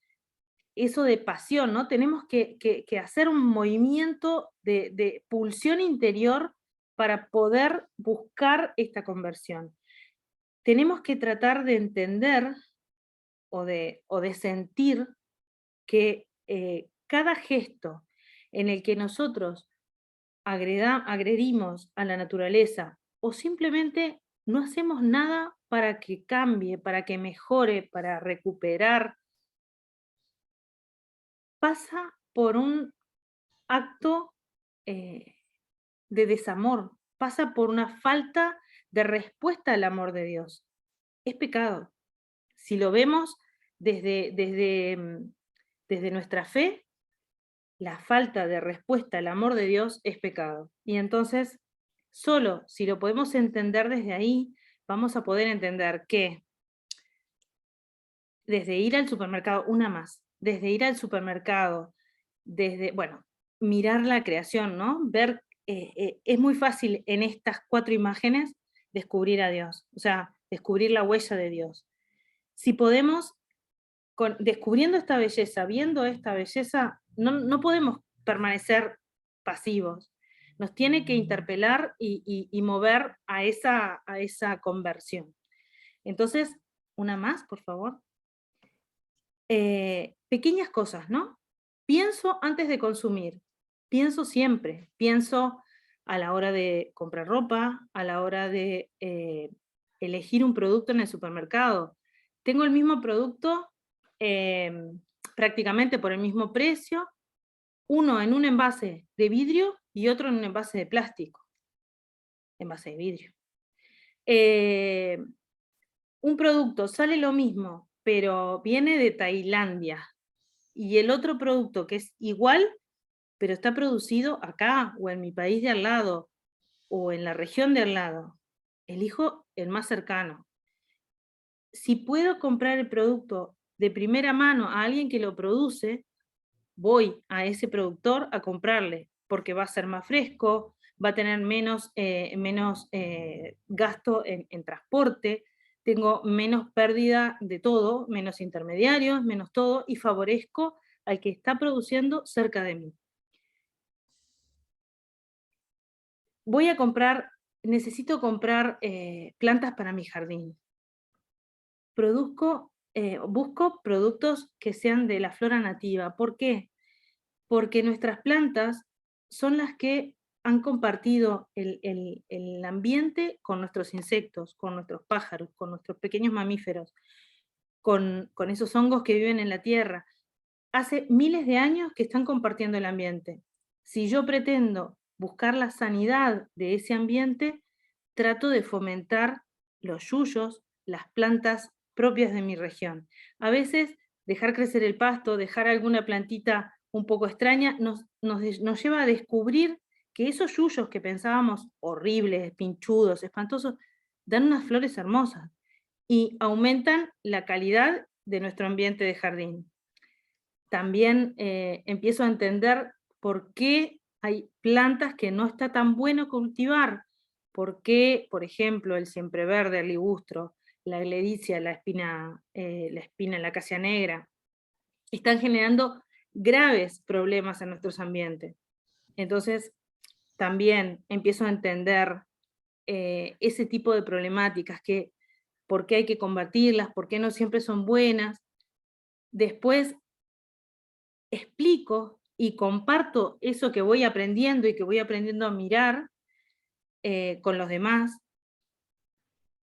de pasión, ¿no? Tenemos que hacer un movimiento de pulsión interior para poder buscar esta conversión. Tenemos que tratar de entender o de sentir que cada gesto en el que nosotros agredimos a la naturaleza o simplemente no hacemos nada para que cambie, para que mejore, para recuperar, pasa por un acto de desamor, pasa por una falta de respuesta al amor de Dios. Es pecado. Si lo vemos desde nuestra fe, la falta de respuesta al amor de Dios es pecado. Y entonces, solo si lo podemos entender desde ahí, vamos a poder entender que desde ir al supermercado, una más, desde ir al supermercado, desde, bueno, mirar la creación, ¿no? Ver, es muy fácil en estas 4 imágenes descubrir a Dios, o sea, descubrir la huella de Dios. Si podemos, descubriendo esta belleza, viendo esta belleza, no podemos permanecer pasivos. Nos tiene que interpelar y mover a esa conversión. Entonces, una más, por favor. Pequeñas cosas, ¿no? Pienso antes de consumir, pienso siempre, pienso a la hora de comprar ropa, a la hora de elegir un producto en el supermercado. Tengo el mismo producto prácticamente por el mismo precio, uno en un envase de vidrio y otro en un envase de plástico, envase de vidrio. Un producto sale lo mismo, pero viene de Tailandia, y el otro producto que es igual, pero está producido acá, o en mi país de al lado, o en la región de al lado, elijo el más cercano. Si puedo comprar el producto de primera mano a alguien que lo produce, voy a ese productor a comprarle, porque va a ser más fresco, va a tener menos gasto en transporte, tengo menos pérdida de todo, menos intermediarios, menos todo, y favorezco al que está produciendo cerca de mí. Necesito comprar plantas para mi jardín. Busco productos que sean de la flora nativa. ¿Por qué? Porque nuestras plantas son las que han compartido el ambiente con nuestros insectos, con nuestros pájaros, con nuestros pequeños mamíferos, con esos hongos que viven en la tierra. Hace miles de años que están compartiendo el ambiente. Si yo pretendo buscar la sanidad de ese ambiente, trato de fomentar los yuyos, las plantas propias de mi región. A veces dejar crecer el pasto, dejar alguna plantita un poco extraña, nos lleva a descubrir que esos yuyos que pensábamos horribles, pinchudos, espantosos, dan unas flores hermosas y aumentan la calidad de nuestro ambiente de jardín. También empiezo a entender por qué hay plantas que no está tan bueno cultivar, por qué, por ejemplo, el siempreverde, el ligustro, la gledicia, la espina, la acacia negra, están generando graves problemas en nuestros ambientes. Entonces, también empiezo a entender ese tipo de problemáticas, por qué hay que combatirlas, por qué no siempre son buenas. Después explico y comparto eso que voy aprendiendo y que voy aprendiendo a mirar con los demás.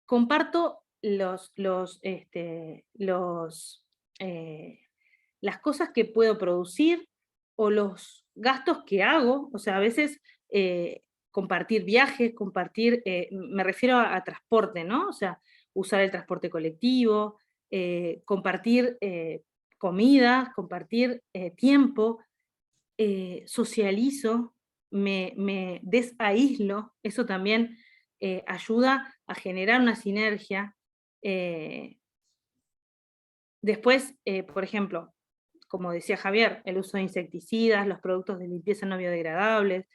Comparto las cosas que puedo producir o los gastos que hago, o sea, a veces compartir viajes, me refiero a transporte, ¿no? O sea, usar el transporte colectivo, compartir comidas, compartir tiempo, socializo, me desaíslo, eso también ayuda a generar una sinergia. Después, por ejemplo, como decía Javier, el uso de insecticidas, los productos de limpieza no biodegradables,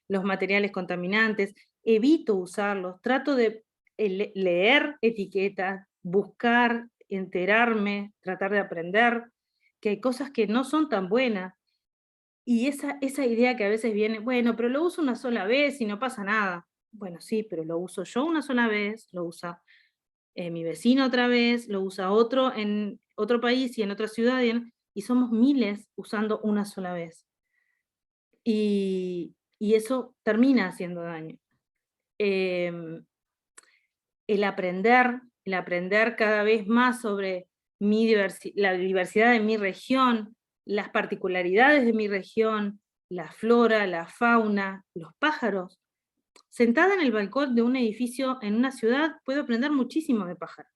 los materiales contaminantes, evito usarlos, trato de leer etiquetas, buscar, enterarme, tratar de aprender, que hay cosas que no son tan buenas. Y esa idea que a veces viene, bueno, pero lo uso una sola vez y no pasa nada. Bueno, sí, pero lo uso yo una sola vez, lo usa mi vecino otra vez, lo usa otro en otro país y en otra ciudad, y somos miles usando una sola vez. Y eso termina haciendo daño. El aprender cada vez más sobre la diversidad de mi región, las particularidades de mi región, la flora, la fauna, los pájaros. Sentada en el balcón de un edificio en una ciudad, puedo aprender muchísimo de pájaros.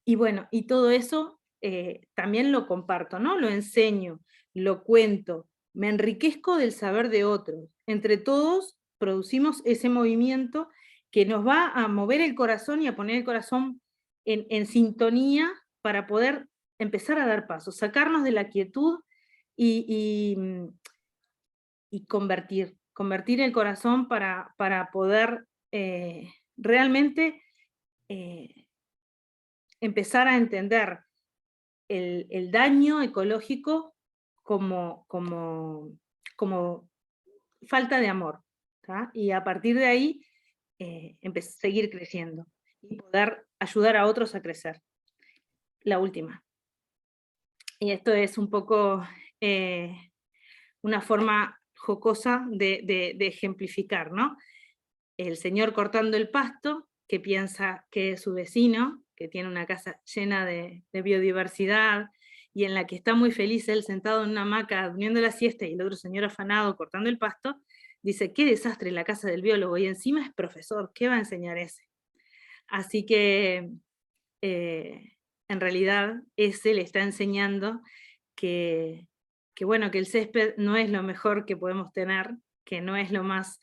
Y bueno, y todo eso también lo comparto, ¿no? Lo enseño, lo cuento, me enriquezco del saber de otros. Entre todos producimos ese movimiento que nos va a mover el corazón y a poner el corazón en sintonía para poder empezar a dar pasos, sacarnos de la quietud y convertir el corazón para poder realmente empezar a entender el daño ecológico como falta de amor, ¿tá? Y a partir de ahí seguir creciendo y poder ayudar a otros a crecer. La última. Y esto es un poco una forma jocosa de ejemplificar, ¿no? El señor cortando el pasto, que piensa que es su vecino, que tiene una casa llena de biodiversidad, y en la que está muy feliz él sentado en una hamaca durmiendo la siesta, y el otro señor afanado cortando el pasto, dice, qué desastre la casa del biólogo, y encima es profesor, ¿qué va a enseñar ese? Así que, en realidad, ese le está enseñando que bueno, que el césped no es lo mejor que podemos tener, que no es lo más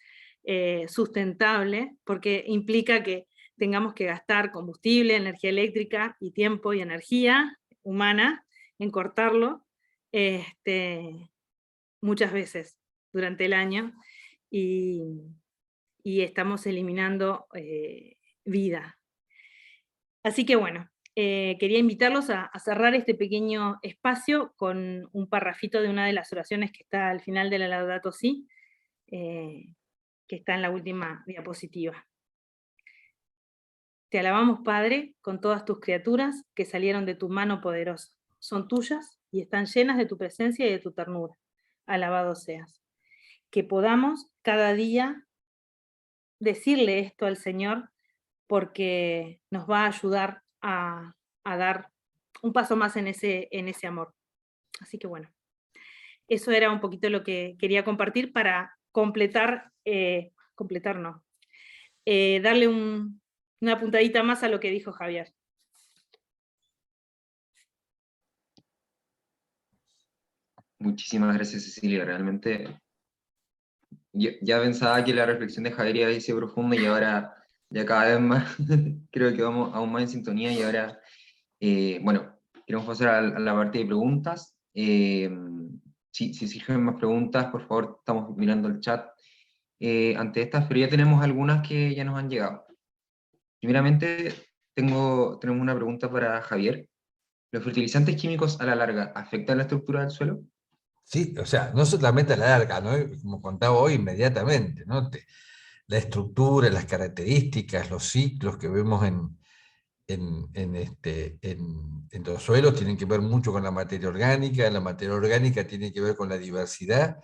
sustentable, porque implica que tengamos que gastar combustible, energía eléctrica y tiempo y energía humana en cortarlo muchas veces. durante el año y, y estamos eliminando vida. Así que bueno, quería invitarlos a cerrar este pequeño espacio con un parrafito de una de las oraciones que está al final de la Laudato Si, que está en la última diapositiva. Te alabamos, Padre, con todas tus criaturas que salieron de tu mano poderosa. Son tuyas y están llenas de tu presencia y de tu ternura. Alabado seas. Que podamos cada día decirle esto al Señor, porque nos va a ayudar a dar un paso más en ese amor. Así que bueno, eso era un poquito lo que quería compartir para completar, darle una puntadita más a lo que dijo Javier. Muchísimas gracias, Cecilia. Realmente ya pensaba que la reflexión de Javier iba a ser profunda y ahora ya cada vez más creo que vamos aún más en sintonía y ahora, bueno, queremos pasar a la parte de preguntas. Si surgen más preguntas, por favor, estamos mirando el chat ante estas, pero ya tenemos algunas que ya nos han llegado. Primeramente, tenemos una pregunta para Javier. ¿Los fertilizantes químicos a la larga afectan la estructura del suelo? Sí, o sea, no solamente a la larga, ¿no? Como contaba hoy, inmediatamente, ¿no? La estructura, las características, los ciclos que vemos en los suelos tienen que ver mucho con la materia orgánica tiene que ver con la diversidad,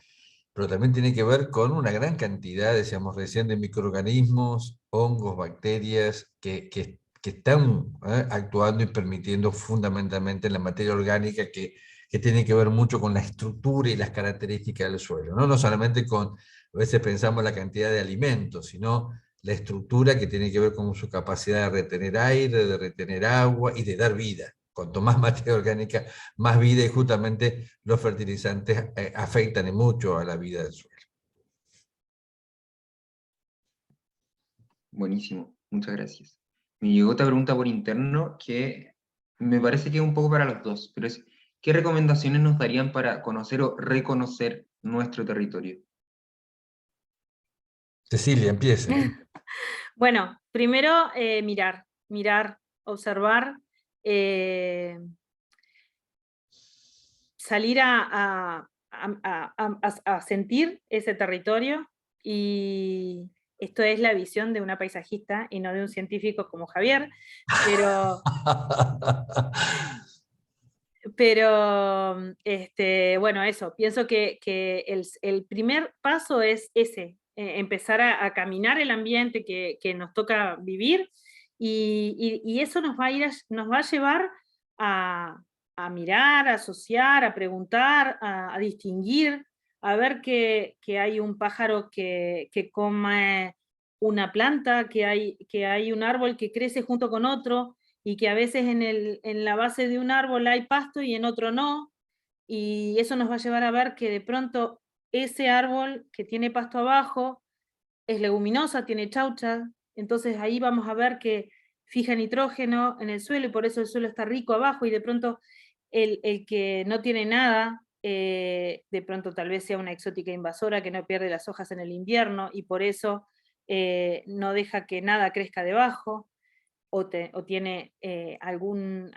pero también tiene que ver con una gran cantidad, decíamos recién, de microorganismos, hongos, bacterias, que están actuando y permitiendo fundamentalmente en la materia orgánica que tiene que ver mucho con la estructura y las características del suelo, ¿no? No solamente con, a veces pensamos la cantidad de alimentos, sino la estructura que tiene que ver con su capacidad de retener aire, de retener agua y de dar vida. Cuanto más materia orgánica, más vida, y justamente los fertilizantes afectan mucho a la vida del suelo. Buenísimo, muchas gracias. Me llegó otra pregunta por interno que me parece que es un poco para los dos, pero es, ¿qué recomendaciones nos darían para conocer o reconocer nuestro territorio? Cecilia, empiece. Bueno, primero mirar, observar, salir a sentir ese territorio, y esto es la visión de una paisajista y no de un científico como Javier, pero bueno, eso, pienso que el primer paso es ese, empezar a caminar el ambiente que nos toca vivir, y eso nos va a llevar a mirar, a asociar, a preguntar, a distinguir, a ver que hay un pájaro que come una planta, que hay un árbol que crece junto con otro, y que a veces en la base de un árbol hay pasto y en otro no, y eso nos va a llevar a ver que de pronto ese árbol que tiene pasto abajo es leguminosa, tiene chaucha, entonces ahí vamos a ver que fija nitrógeno en el suelo y por eso el suelo está rico abajo, y de pronto el que no tiene nada, de pronto tal vez sea una exótica invasora que no pierde las hojas en el invierno y por eso no deja que nada crezca debajo, o tiene algún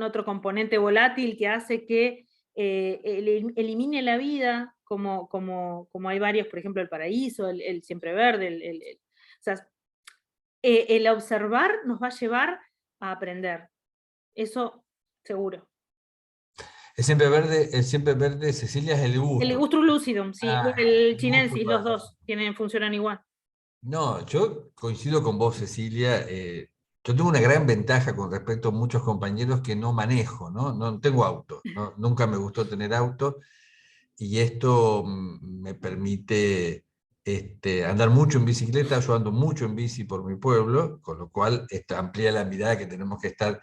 otro componente volátil que hace que elimine la vida, como hay varios, por ejemplo, el paraíso, el siempre verde, o sea, el observar nos va a llevar a aprender, eso seguro. El siempre verde, Cecilia, es el El ligustro. Ligustrum lucidum, sí, Ah, el chinensis, los dos funcionan igual. No, yo coincido con vos, Cecilia. Yo tengo una gran ventaja con respecto a muchos compañeros que no manejo, ¿no? No tengo auto, ¿no? Nunca me gustó tener auto, y esto me permite andar mucho en bicicleta. Yo ando mucho en bici por mi pueblo, con lo cual amplía la mirada que tenemos que estar.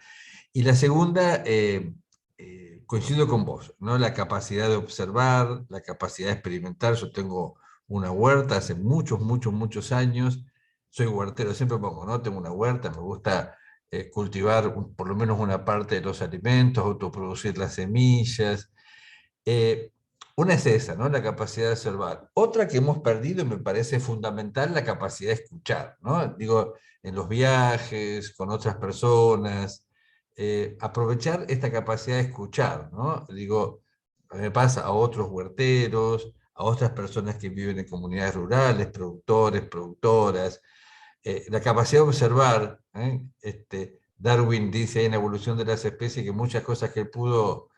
Y la segunda, coincido con vos, ¿no? La capacidad de observar, la capacidad de experimentar. Yo tengo una huerta hace muchos, muchos, muchos años. Soy huertero, siempre pongo, ¿no? Tengo una huerta, me gusta cultivar por lo menos una parte de los alimentos, autoproducir las semillas. Una es esa, ¿no? La capacidad de observar. Otra que hemos perdido y me parece fundamental, la capacidad de escuchar, ¿no? Digo, en los viajes, con otras personas, aprovechar esta capacidad de escuchar, ¿no? Digo, me pasa a otros huerteros, a otras personas que viven en comunidades rurales, productores, productoras, la capacidad de observar, Darwin dice en la evolución de las especies que muchas cosas que él pudo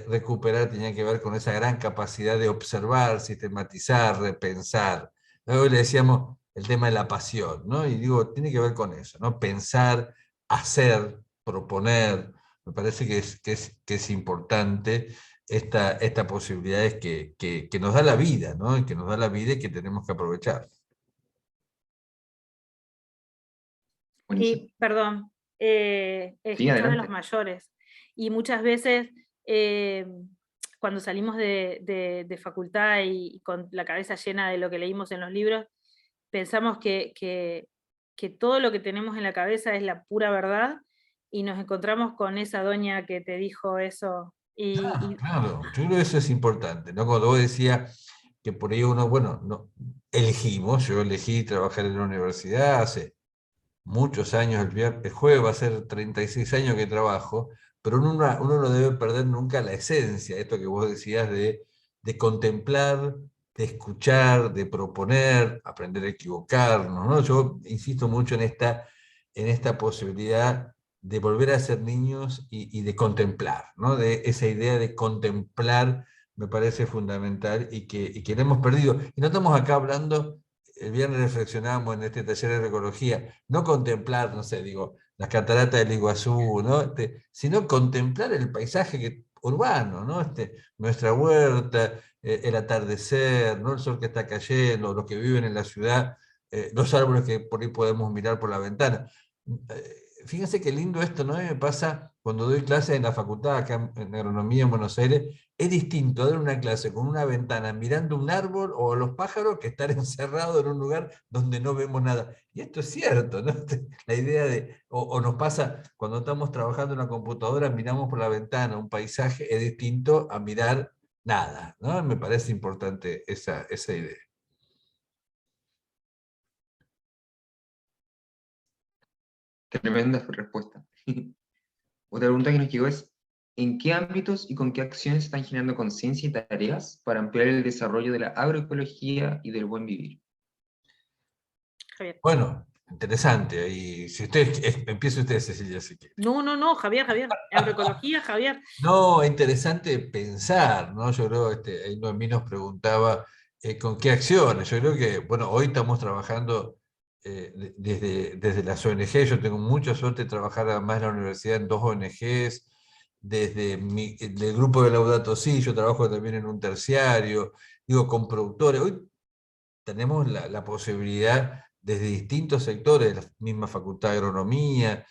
recuperar tenían que ver con esa gran capacidad de observar, sistematizar, repensar. Luego le decíamos el tema de la pasión, ¿no? Y digo, tiene que ver con eso, ¿no? Pensar, hacer, proponer, me parece que es importante esta posibilidad que nos da la vida, ¿no? Y que nos da la vida y que tenemos que aprovechar. Buenísimo. Y, perdón, Sí, escuchar a los adelante. mayores. Y muchas veces, cuando salimos de facultad y con la cabeza llena de lo que leímos en los libros, pensamos que todo lo que tenemos en la cabeza es la pura verdad y nos encontramos con esa doña que te dijo eso. Claro, yo creo que eso es importante, ¿no? Cuando vos decías que por ahí uno, bueno, no, yo elegí trabajar en la universidad hace muchos años, el jueves va a ser 36 años que trabajo, pero uno no debe perder nunca la esencia, esto que vos decías de contemplar, de escuchar, de proponer, aprender a equivocarnos, ¿no? Yo insisto mucho en esta posibilidad de volver a ser niños y de contemplar, ¿no? De esa idea de contemplar me parece fundamental y que la hemos perdido. Y no estamos acá hablando, el viernes reflexionamos en este taller de ecología, no contemplar, no sé, digo, las cataratas del Iguazú, ¿no? Sino contemplar el paisaje urbano, ¿no? Nuestra huerta, el atardecer, ¿no? El sol que está cayendo, los que viven en la ciudad, los árboles que por ahí podemos mirar por la ventana. Fíjense qué lindo esto, ¿no? Me pasa cuando doy clases en la facultad, acá en agronomía en Buenos Aires, es distinto dar una clase con una ventana mirando un árbol o los pájaros que estar encerrado en un lugar donde no vemos nada. Y esto es cierto, ¿no? La idea o nos pasa cuando estamos trabajando en la computadora, miramos por la ventana un paisaje, es distinto a mirar nada, ¿no? Me parece importante esa idea. Tremenda respuesta. Otra pregunta que nos llegó es, ¿en qué ámbitos y con qué acciones están generando conciencia y tareas para ampliar el desarrollo de la agroecología y del buen vivir? Javier. Bueno, interesante. Y si usted, empiece usted, Cecilia, si quiere. No, no, no, Javier, Javier. Agroecología, Javier. No, es interesante pensar, ¿no? Yo creo, ahí Noemí nos preguntaba con qué acciones. Yo creo que, bueno, hoy estamos trabajando desde las ONG. Yo tengo mucha suerte de trabajar además en la universidad en 2 ONGs. Del grupo de Laudato Si, yo trabajo también en un terciario, digo, con productores. Hoy tenemos la posibilidad desde distintos sectores, de la misma Facultad de Agronomía,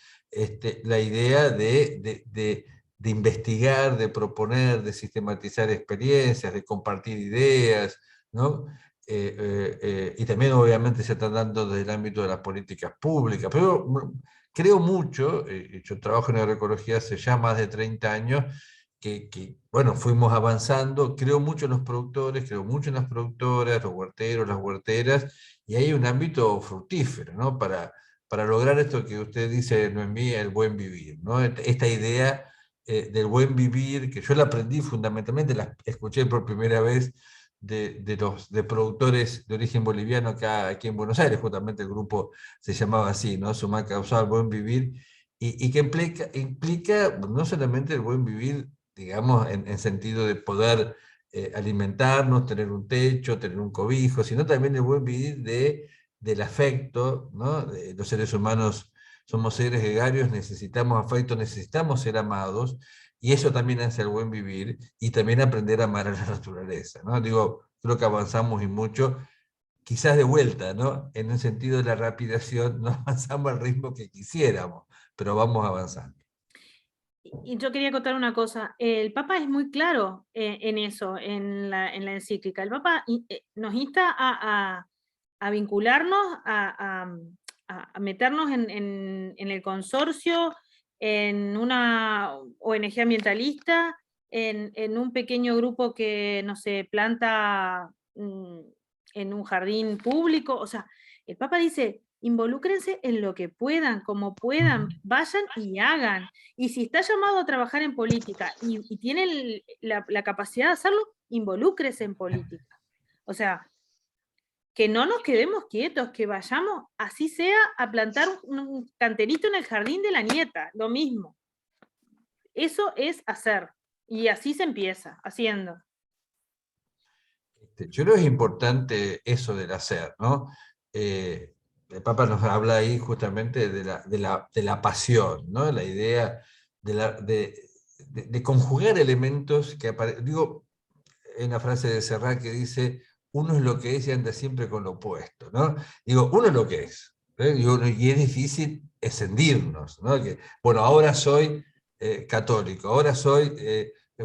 la idea de investigar, de proponer, de sistematizar experiencias, de compartir ideas, ¿no? Y también obviamente se están dando desde el ámbito de las políticas públicas, pero creo mucho, yo trabajo en agroecología hace ya más de 30 años, bueno, fuimos avanzando, creo mucho en los productores, creo mucho en las productoras, los huerteros, las huerteras, y hay un ámbito fructífero, ¿no? Para lograr esto que usted dice, Noemí, el buen vivir, ¿no? Esta idea del buen vivir, que yo la aprendí fundamentalmente, la escuché por primera vez de productores de origen boliviano aquí en Buenos Aires, justamente el grupo se llamaba así, ¿no? Sumar Causal, Buen Vivir, y que implica no solamente el buen vivir, digamos, en sentido de poder alimentarnos, tener un techo, tener un cobijo, sino también el buen vivir del afecto, ¿no? Los seres humanos somos seres gregarios, necesitamos afecto, necesitamos ser amados, y eso también hace el buen vivir, y también aprender a amar a la naturaleza, ¿no? Digo, creo que avanzamos y mucho, quizás de vuelta, ¿no? En el sentido de la rapidación, no avanzamos al ritmo que quisiéramos, pero vamos avanzando. Y yo quería contar una cosa. El Papa es muy claro en eso, en la encíclica. El Papa nos insta a vincularnos, a meternos en el consorcio, en una ONG ambientalista, en un pequeño grupo que, no sé, planta en un jardín público. O sea, el Papa dice, involúcrense en lo que puedan, como puedan, vayan y hagan. Y si está llamado a trabajar en política y tienen la capacidad de hacerlo, involúcrese en política. O sea, que no nos quedemos quietos, que vayamos, así sea, a plantar un canterito en el jardín de la nieta, lo mismo. Eso es hacer. Y así se empieza, haciendo. Yo creo que es importante eso del hacer, ¿no? El Papa nos habla ahí justamente de la pasión, ¿no? La idea de conjugar elementos que aparecen. Digo, hay una frase de Serrat que dice, uno es lo que es y anda siempre con lo opuesto, ¿no? Digo, uno es lo que es, ¿eh? Y es difícil escindirnos, ¿no? Que, bueno, ahora soy católico, ahora soy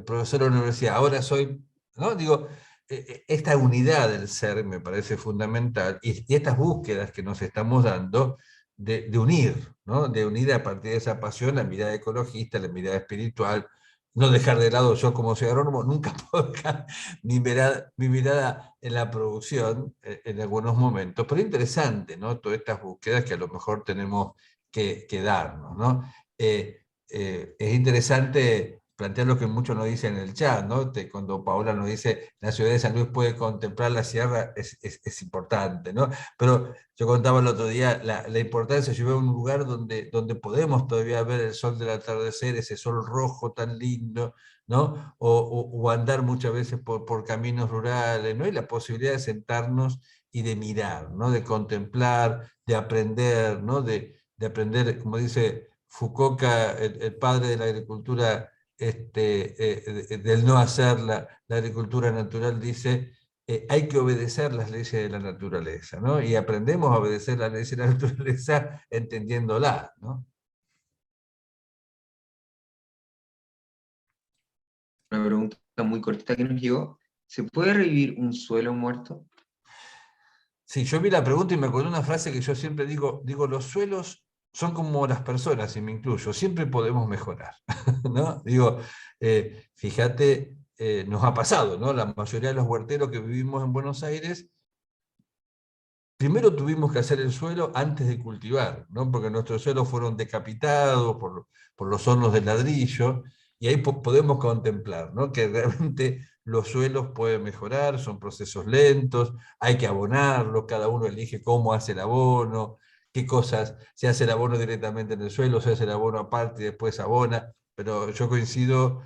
profesor de la universidad, ahora soy, ¿no? Digo, esta unidad del ser me parece fundamental y estas búsquedas que nos estamos dando de unir, ¿no? De unir a partir de esa pasión la mirada ecologista, la mirada espiritual, no dejar de lado, yo como soy agrónomo, nunca puedo dejar mi mirada en la producción en algunos momentos, pero interesante, ¿no? Todas estas búsquedas que a lo mejor tenemos que darnos, ¿no? Es interesante plantear lo que muchos nos dicen en el chat, ¿no? Cuando Paola nos dice, la ciudad de San Luis puede contemplar la sierra, es importante, ¿no? Pero yo contaba el otro día la importancia, yo veo un lugar donde podemos todavía ver el sol del atardecer, ese sol rojo tan lindo, ¿no? O andar muchas veces por caminos rurales, ¿no? Y la posibilidad de sentarnos y de mirar, ¿no? De contemplar, de aprender, ¿no? De aprender, como dice Fukuoka, el padre de la agricultura, del no hacer la agricultura natural, dice, hay que obedecer las leyes de la naturaleza, ¿no? Y aprendemos a obedecer las leyes de la naturaleza entendiéndola, ¿no? Una pregunta muy cortita que nos llegó. ¿Se puede revivir un suelo muerto? Sí, yo vi la pregunta y me acordé una frase que yo siempre digo, los suelos son como las personas, y me incluyo, siempre podemos mejorar, ¿no? Digo, fíjate, nos ha pasado, ¿no? La mayoría de los huerteros que vivimos en Buenos Aires, primero tuvimos que hacer el suelo antes de cultivar, ¿no? Porque nuestros suelos fueron decapitados por los hornos de ladrillo, y ahí podemos contemplar, ¿no? Que realmente los suelos pueden mejorar, son procesos lentos, hay que abonarlos, cada uno elige cómo hace el abono, qué cosas, se hace el abono directamente en el suelo, se hace el abono aparte y después abona, pero yo coincido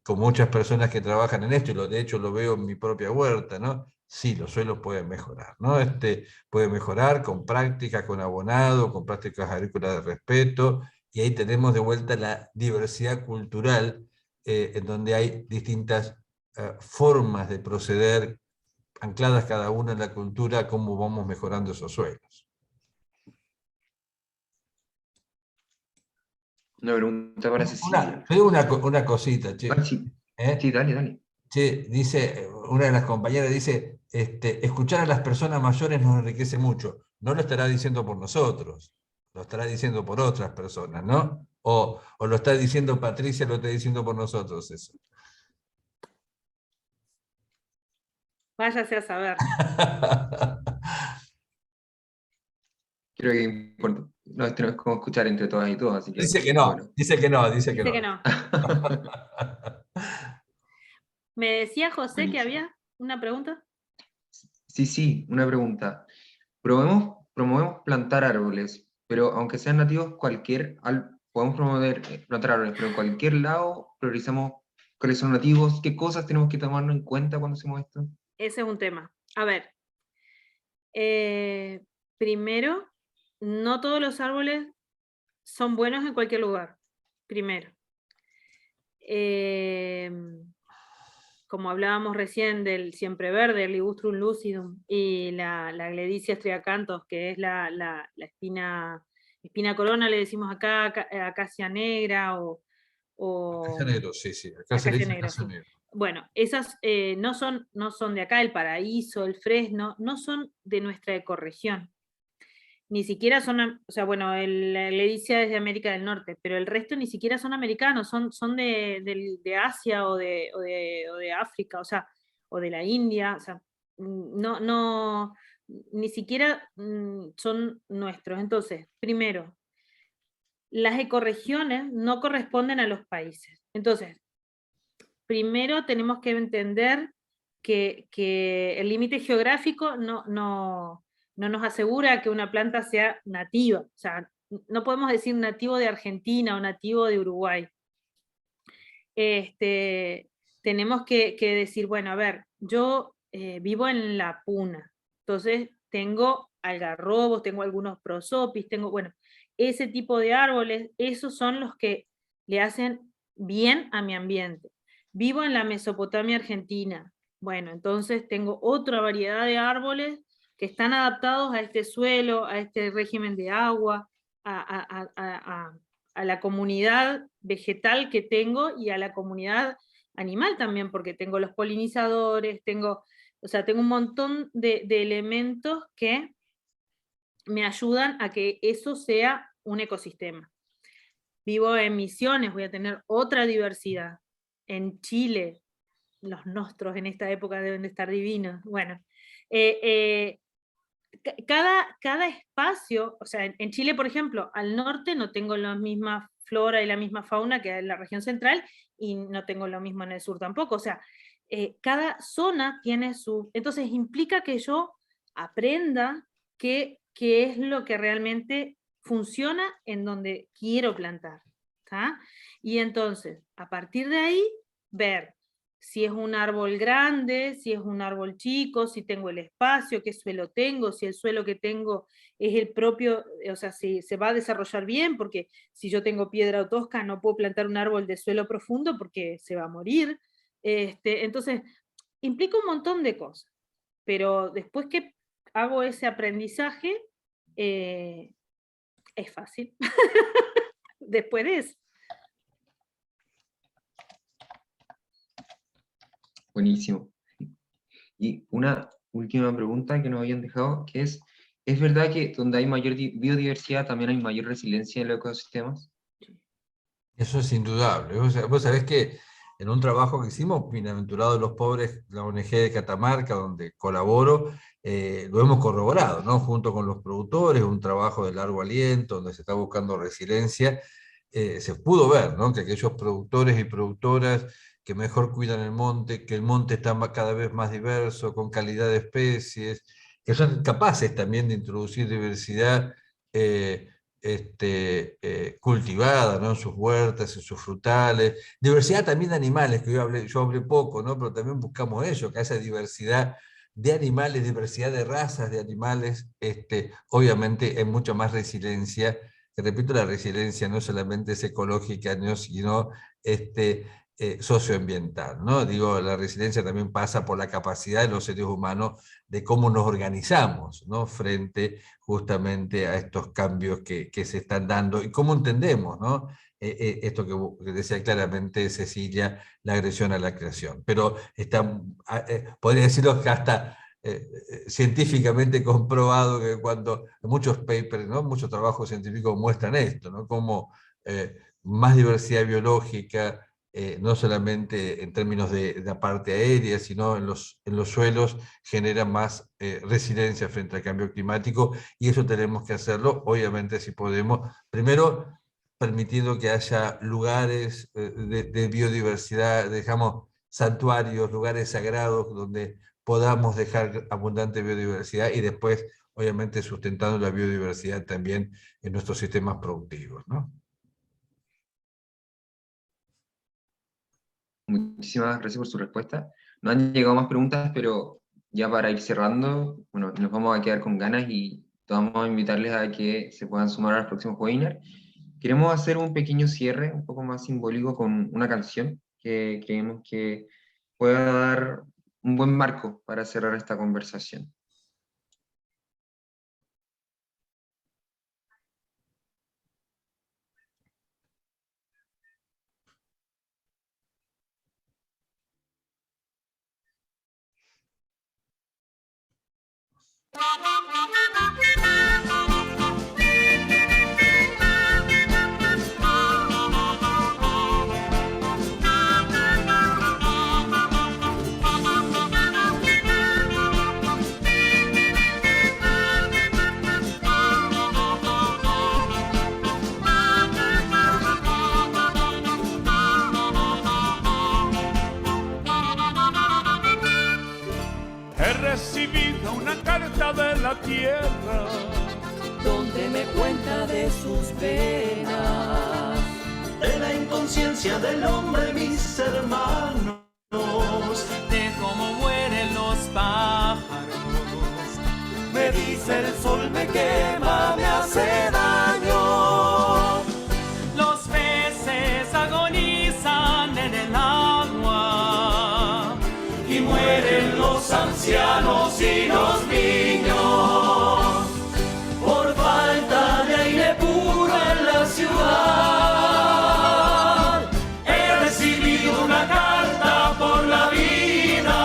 con muchas personas que trabajan en esto, y de hecho lo veo en mi propia huerta, ¿no? Sí, los suelos pueden mejorar, ¿no? Puede mejorar con prácticas, con abonado, con prácticas agrícolas de respeto, y ahí tenemos de vuelta la diversidad cultural, en donde hay distintas formas de proceder, ancladas cada una en la cultura, cómo vamos mejorando esos suelos. Una pregunta para Cecilia. Te digo una cosita, che. Ah, sí. Sí, dale, dale. Che, dice, una de las compañeras dice, escuchar a las personas mayores nos enriquece mucho. No lo estará diciendo por nosotros, lo estará diciendo por otras personas, ¿no? O lo está diciendo Patricia, lo está diciendo por nosotros eso. Váyase a saber. Creo que nos tenemos que escuchar entre todas y todos, así que... Dice que no, bueno. dice que no, dice que Dice no. que no. Me decía José que había una pregunta. Sí, una pregunta. Promovemos plantar árboles, pero aunque sean nativos, podemos plantar árboles, pero en cualquier lado priorizamos cuáles son nativos, qué cosas tenemos que tomarnos en cuenta cuando hacemos esto. Ese es un tema. A ver, primero, no todos los árboles son buenos en cualquier lugar, primero. Como hablábamos recién del siempreverde, el Ligustrum lucidum, y la Gleditsia striacanthus, que es la espina corona, le decimos acá, acacia negra Acacia negro, sí, acacia acacia negra, sí. negro. Bueno, esas no son de acá, el paraíso, el fresno, no son de nuestra ecorregión. ni siquiera son, o sea, bueno, la Ledicia es de América del Norte, pero el resto ni siquiera son americanos, son de Asia o de África, o sea, o de la India, o sea, no, ni siquiera son nuestros. Entonces, primero, las ecorregiones no corresponden a los países. Entonces, primero tenemos que entender que el límite geográfico no nos asegura que una planta sea nativa. O sea, no podemos decir nativo de Argentina o nativo de Uruguay. Tenemos que decir, bueno, a ver, yo vivo en la Puna, entonces tengo algarrobos, tengo algunos prosopis, tengo, bueno, ese tipo de árboles, esos son los que le hacen bien a mi ambiente. Vivo en la Mesopotamia argentina, bueno, entonces tengo otra variedad de árboles que están adaptados a este suelo, a este régimen de agua, a la comunidad vegetal que tengo y a la comunidad animal también, porque tengo los polinizadores, o sea, tengo un montón de elementos que me ayudan a que eso sea un ecosistema. Vivo en Misiones, voy a tener otra diversidad. En Chile, los nostros en esta época deben de estar divinos. Bueno, cada espacio, o sea, en Chile, por ejemplo, al norte no tengo la misma flora y la misma fauna que en la región central, y no tengo lo mismo en el sur tampoco. O sea, cada zona tiene su... Entonces implica que yo aprenda qué es lo que realmente funciona en donde quiero plantar. ¿Tá? Y entonces, a partir de ahí, ver si es un árbol grande, si es un árbol chico, si tengo el espacio, qué suelo tengo, si el suelo que tengo es el propio, o sea, si se va a desarrollar bien, porque si yo tengo piedra o tosca no puedo plantar un árbol de suelo profundo porque se va a morir. Entonces, implica un montón de cosas, pero después que hago ese aprendizaje, es fácil. Después de eso. Buenísimo. Y una última pregunta que nos habían dejado, que ¿es verdad que donde hay mayor biodiversidad también hay mayor resiliencia en los ecosistemas? Eso es indudable. Vos sabés que en un trabajo que hicimos, Bienaventurados de los Pobres, la ONG de Catamarca, donde colaboro, lo hemos corroborado, ¿no? Junto con los productores, un trabajo de largo aliento, donde se está buscando resiliencia, se pudo ver, ¿no? Que aquellos productores y productoras que mejor cuidan el monte, que el monte está cada vez más diverso, con calidad de especies, que son capaces también de introducir diversidad cultivada, ¿no? En sus huertas, en sus frutales, diversidad también de animales, que yo hablé poco, ¿no? Pero también buscamos eso, que haya diversidad de animales, diversidad de razas de animales, obviamente hay mucha más resiliencia, que repito, la resiliencia no solamente es ecológica, ¿no? Sino socioambiental, ¿no? Digo, la resiliencia también pasa por la capacidad de los seres humanos de cómo nos organizamos, ¿no? Frente justamente a estos cambios que se están dando y cómo entendemos, ¿no? Esto que decía claramente Cecilia, la agresión a la creación. Pero podría decirlo que hasta científicamente comprobado que cuando muchos papers, ¿no? Muchos trabajos científicos muestran esto, ¿no? Como más diversidad biológica, no solamente en términos de la parte aérea, sino en los suelos, genera más resiliencia frente al cambio climático, y eso tenemos que hacerlo, obviamente, si podemos, primero permitiendo que haya lugares de biodiversidad, dejamos santuarios, lugares sagrados donde podamos dejar abundante biodiversidad, y después, obviamente, sustentando la biodiversidad también en nuestros sistemas productivos, ¿no? Muchísimas gracias por su respuesta. No han llegado más preguntas, pero ya para ir cerrando, bueno, nos vamos a quedar con ganas y vamos a invitarles a que se puedan sumar a los próximos webinars. Queremos hacer un pequeño cierre, un poco más simbólico, con una canción que creemos que pueda dar un buen marco para cerrar esta conversación. tierra, donde me cuenta de sus penas, de la inconsciencia del hombre, mis hermanos, de cómo mueren los pájaros. me dice el sol me quema, me hace daño. Los peces agonizan en el agua Y mueren los ancianos y los niños por falta de aire puro en la ciudad. He recibido una carta por la vida.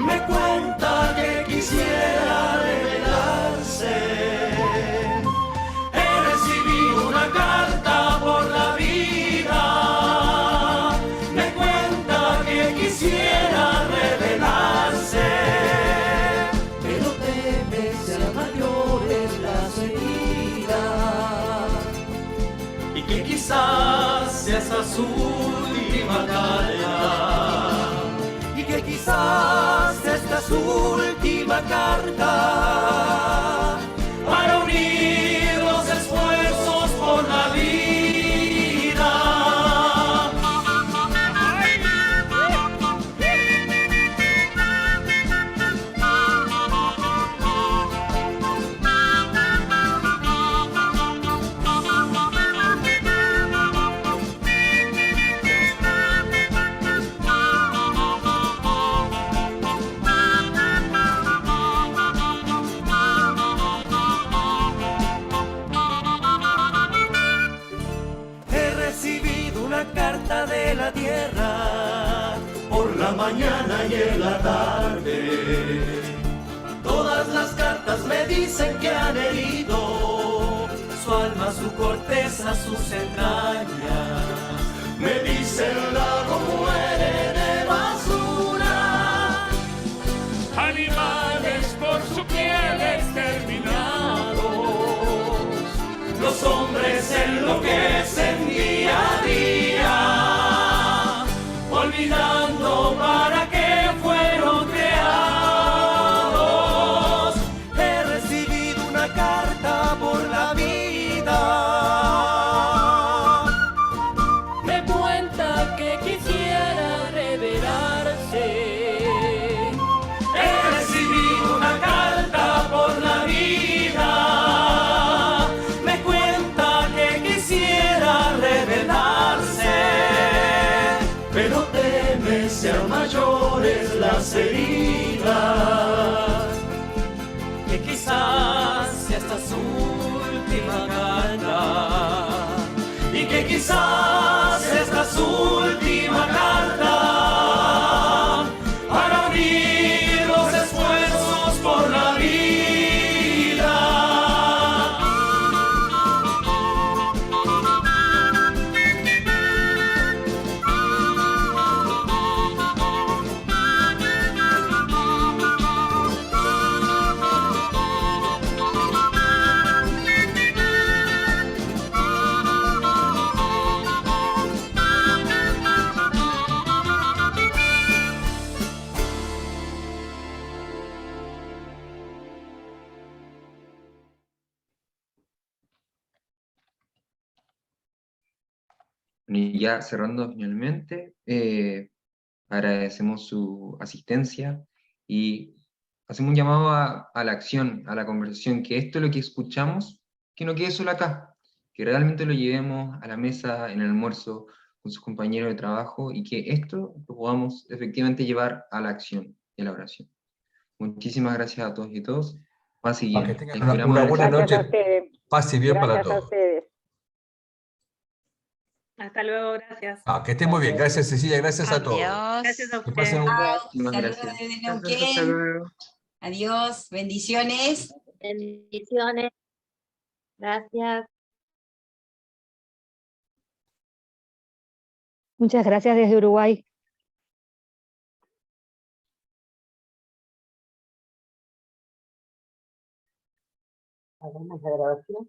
Me cuenta que quisiera rebelarse. He recibido una carta por la vida. Me cuenta que quisiera rebelarse, pero teme sean mayores las heridas y que quizás sea esta su última carta, y que quizás sea esta su última carta para unir los esfuerzos por la vida. He recibido una carta de la tierra por la mañana y en la tarde. Todas las cartas me dicen que han herido su alma, su corteza, sus entrañas. Me dicen el lago muere de basura, animales por su piel exterminados. Los hombres enloquecen día a día, olvidando para qué fueron creados. He recibido una carta por la vida. Me cuenta que quisiera rebelarse. He recibido una carta por la vida. Me cuenta que quisiera rebelarse, pero teme sean mayores las heridas, que quizás sea esta su última carta, y que quizás sea esta su última carta para unir los esfuerzos por la vida. Y ya cerrando finalmente, agradecemos su asistencia y hacemos un llamado a la acción, a la conversación, que esto lo que escuchamos, que no quede solo acá, que realmente lo llevemos a la mesa, en el almuerzo, con sus compañeros de trabajo, y que esto lo podamos efectivamente llevar a la acción y a la oración. Muchísimas gracias a todos y todas. Paz y Para que bien. tengan Esperamos una haber buena sido- noche. Gracias a ustedes. Paz y bien para Gracias a todos. ustedes. Hasta luego, gracias. Que estén muy bien. Gracias, Cecilia. Gracias a todos. Gracias a Que pasen ustedes. un Muchísimas Saludos gracias. desde Hasta Neuquén. luego. Adiós, bendiciones. Bendiciones. Gracias. Muchas gracias desde Uruguay. ¿Hagamos la grabación?